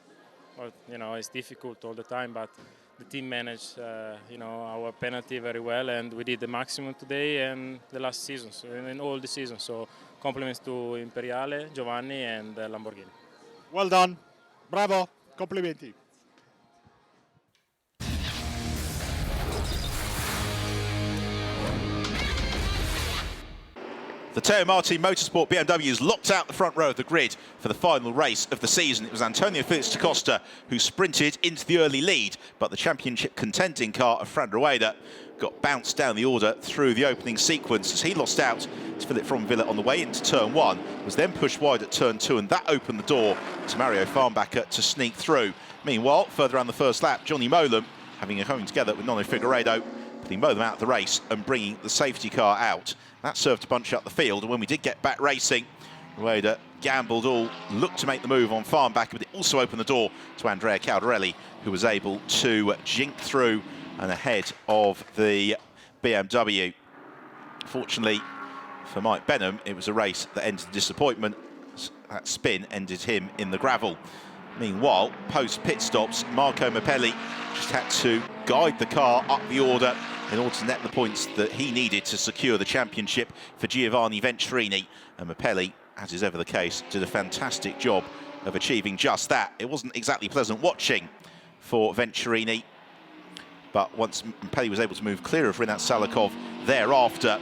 well, it's difficult all the time. But the team managed, our penalty very well, and we did the maximum today and the last season, so in all the season. So compliments to Imperiale, Giovanni, and Lamborghini. Well done. Bravo. Complimenti. The Teo Martin Motorsport BMWs locked out the front row of the grid for the final race of the season. It was Antonio Felix da Costa who sprinted into the early lead, but the championship contending car of Fran Rueda got bounced down the order through the opening sequence as he lost out to Philip Fromvilla on the way into turn 1, was then pushed wide at turn 2, and that opened the door to Mario Farnbacher to sneak through. Meanwhile, further on the first lap, Johnny Molam, having a home together with Nono Figueiredo, putting Molam out of the race and bringing the safety car out. That served to bunch up the field, and when we did get back racing, Rueda gambled all, looked to make the move on Farnbacher, but it also opened the door to Andrea Caldarelli, who was able to jink through and ahead of the BMW. Fortunately for Mike Benham, it was a race that ended in disappointment. That spin ended him in the gravel. Meanwhile, post-pit stops, Marco Mappelli just had to guide the car up the order in order to net the points that he needed to secure the championship for Giovanni Venturini. And Mappelli, as is ever the case, did a fantastic job of achieving just that. It wasn't exactly pleasant watching for Venturini, but once Mappelli was able to move clear of Rinat Salakov thereafter,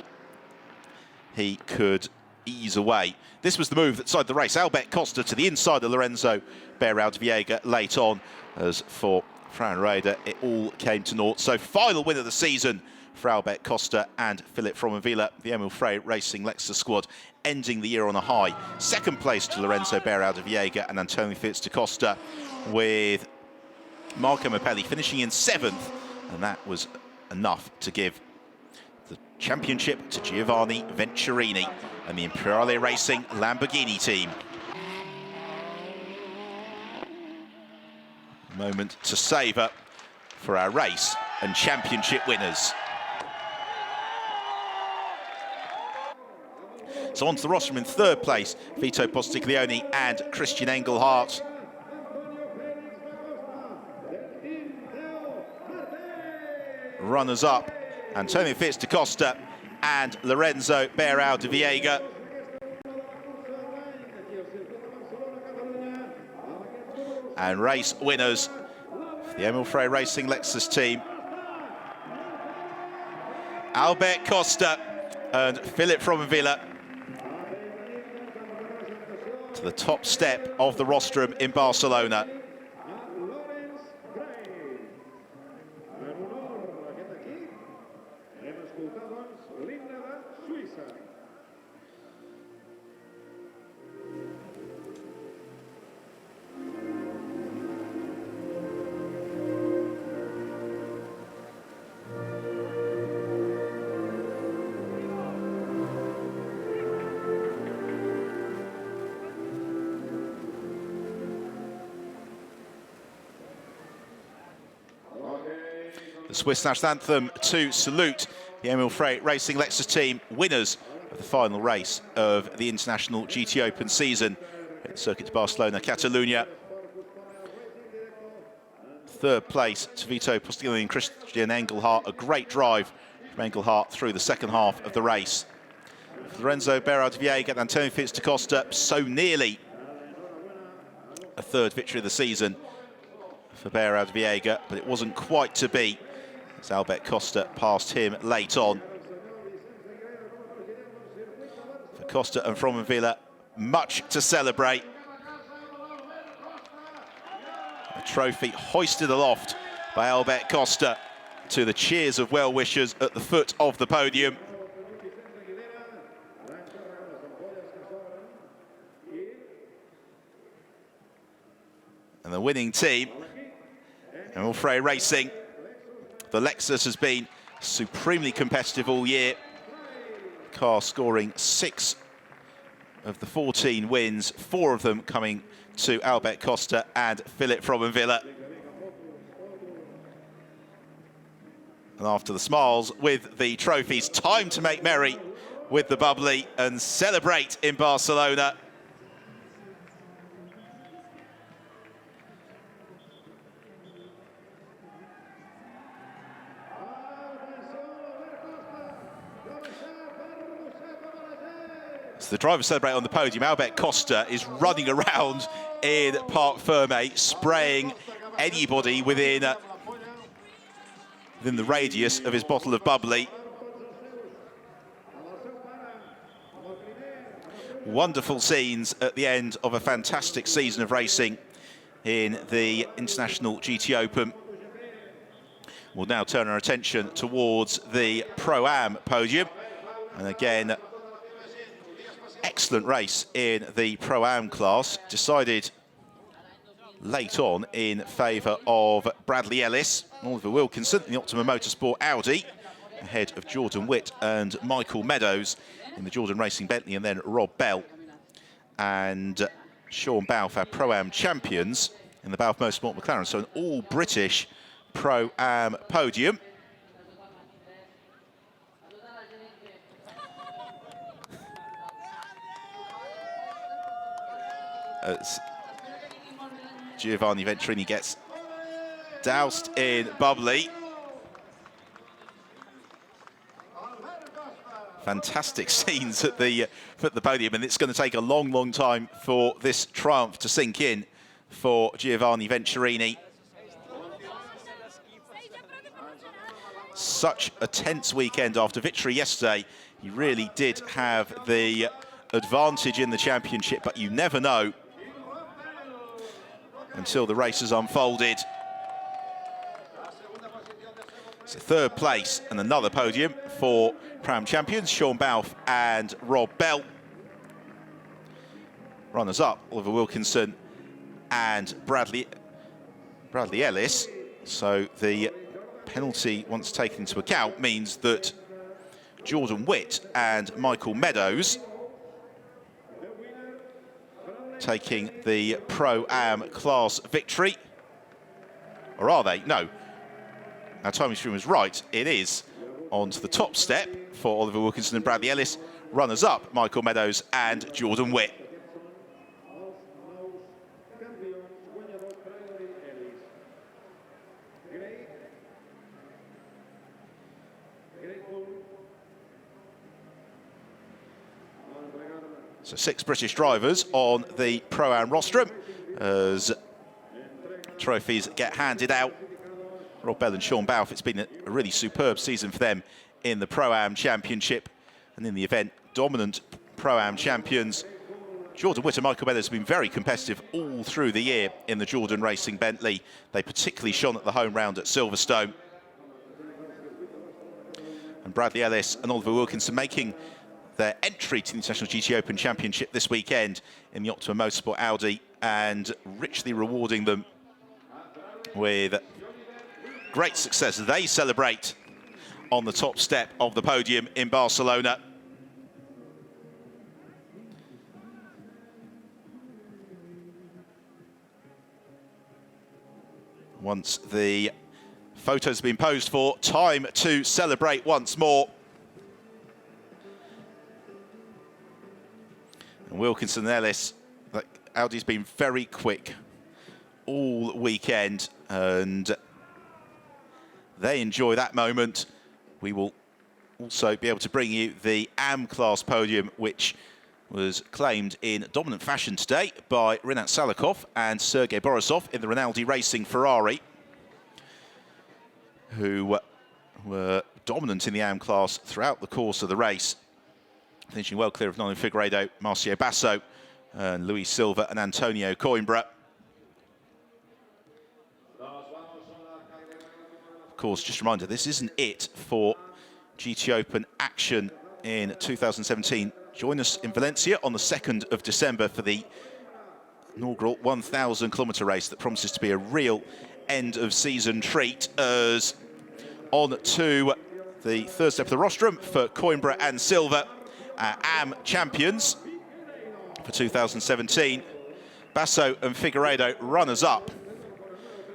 he could ease away. This was the move that decided the race. Albert Costa to the inside of Lorenzo Beraldiviega late on. As for Fran Rueda, it all came to naught. So final win of the season for Albert Costa and Philip Fromvilla, the Emil Frey Racing Lexus squad, ending the year on a high. Second place to Lorenzo Beraldiviega and Antonio Felix da Costa, with Marco Mappelli finishing in 7th, and that was enough to give the championship to Giovanni Venturini and the Imperiale Racing Lamborghini team. A moment to savour for our race and championship winners. So onto the rostrum in 3rd place, Vito Postiglione and Christian Engelhardt. Runners-up, Antonio Felix da Costa and Lorenzo Beraldiviega. And race winners for the Emil Frey Racing Lexus team, Albert Costa and Philip Fromvilla, to the top step of the rostrum in Barcelona. The Swiss national anthem to salute the Emil Frey Racing Lexus team, winners of the final race of the international GTOpen season at Circuit de Barcelona, Catalunya. 3rd place to Vito Postiglione and Christian Engelhardt. A great drive from Engelhardt through the second half of the race. Lorenzo Beraldiviega and Antonio Felix da Costa, so nearly a 3rd victory of the season for Beraldiviega, but it wasn't quite to be, as Albert Costa passed him late on. For Costa and Fromvilla, much to celebrate. A trophy hoisted aloft by Albert Costa to the cheers of well-wishers at the foot of the podium. And the winning team, Emil Frey Racing. The Lexus has been supremely competitive all year. Car scoring 6 of the 14 wins, 4 of them coming to Albert Costa and Philip Fromvilla. And after the smiles with the trophies, time to make merry with the bubbly and celebrate in Barcelona. the drivers celebrate on the podium. Albert Costa is running around in Parc Fermé, spraying anybody within the radius of his bottle of bubbly. Wonderful scenes at the end of a fantastic season of racing in the International GTOpen. We'll now turn our attention towards the Pro-Am podium. And again, excellent race in the Pro-Am class, decided late on in favour of Bradley Ellis, Oliver Wilkinson in the Optima Motorsport Audi, ahead of Jordan Witt and Michael Meadows in the Jordan Racing Bentley, and then Rob Bell and Sean Balfe, our Pro-Am champions in the Balfe Motorsport McLaren. So an all-British Pro-Am podium. As Giovanni Venturini gets doused in bubbly. Fantastic scenes at the podium, and it's going to take a long, long time for this triumph to sink in for Giovanni Venturini. Such a tense weekend after victory yesterday. He really did have the advantage in the championship, but you never know until the race has unfolded. So third place and another podium for Pro-Am champions Sean Balfe and Rob Bell. Runners up, Oliver Wilkinson and Bradley Ellis. So the penalty, once taken into account, means that Jordan Witt and Michael Meadows taking the Pro-Am class victory. Or are they? No. Our timing stream was right. It is onto the top step for Oliver Wilkinson and Bradley Ellis. Runners up, Michael Meadows and Jordan Witt. So 6 British drivers on the Pro-Am rostrum as trophies get handed out. Rob Bell and Sean Balfe, it's been a really superb season for them in the Pro-Am Championship. And in the event, dominant Pro-Am champions. Jordan Witt and Michael Meadows have been very competitive all through the year in the Jordan Racing Bentley. They particularly shone at the home round at Silverstone. And Bradley Ellis and Oliver Wilkinson making their entry to the International GTOpen Championship this weekend in the Optima Motorsport Audi, and richly rewarding them with great success. They celebrate on the top step of the podium in Barcelona. Once the photos have been posed for, time to celebrate once more. And Wilkinson and Ellis, Audi's been very quick all weekend, and they enjoy that moment. We will also be able to bring you the AM class podium, which was claimed in dominant fashion today by Rinat Salakov and Sergei Borisov in the Rinaldi Racing Ferrari, who were dominant in the AM class throughout the course of the race, finishing well clear of Nino Figueiredo, Marcio Basso, and Luis Silva and Antonio Coimbra. Of course, just a reminder, this isn't it for GTOpen action in 2017. Join us in Valencia on the 2nd of December for the inaugural 1,000-kilometre race that promises to be a real end-of-season treat. As on to the third step of the rostrum for Coimbra and Silva, AM champions for 2017. Basso and Figueiredo runners-up.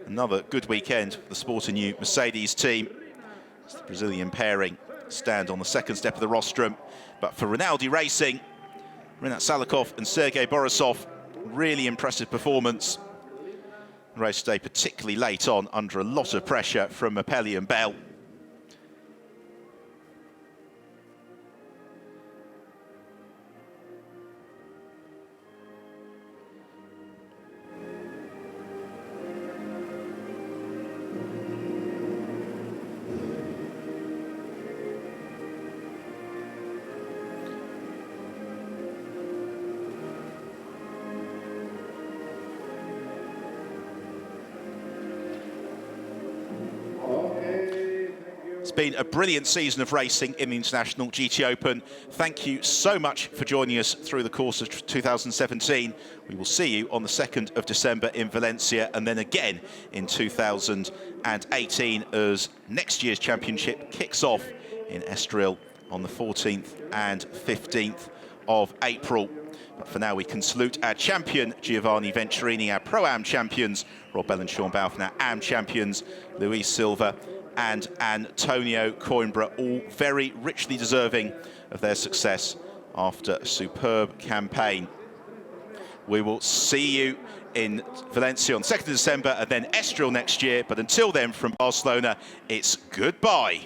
Another good weekend for the Sport & New Mercedes team. It's the Brazilian pairing stand on the second step of the rostrum. But for Rinaldi Racing, Rinat Salakov and Sergei Borisov, really impressive performance. The race today particularly late on, under a lot of pressure from Mapelli and Bell. It's been a brilliant season of racing in the International GT Open. Thank you so much for joining us through the course of 2017. We will see you on the 2nd of December in Valencia, and then again in 2018 as next year's championship kicks off in Estoril on the 14th and 15th of April. But for now, we can salute our champion, Giovanni Venturini, our Pro-Am champions, Rob Bell and Sean Balfe, and our Am champions, Luis Silva and Antonio Coimbra, all very richly deserving of their success after a superb campaign. We will see you in Valencia on 2nd of December and then Estoril next year. But until then, from Barcelona, it's goodbye.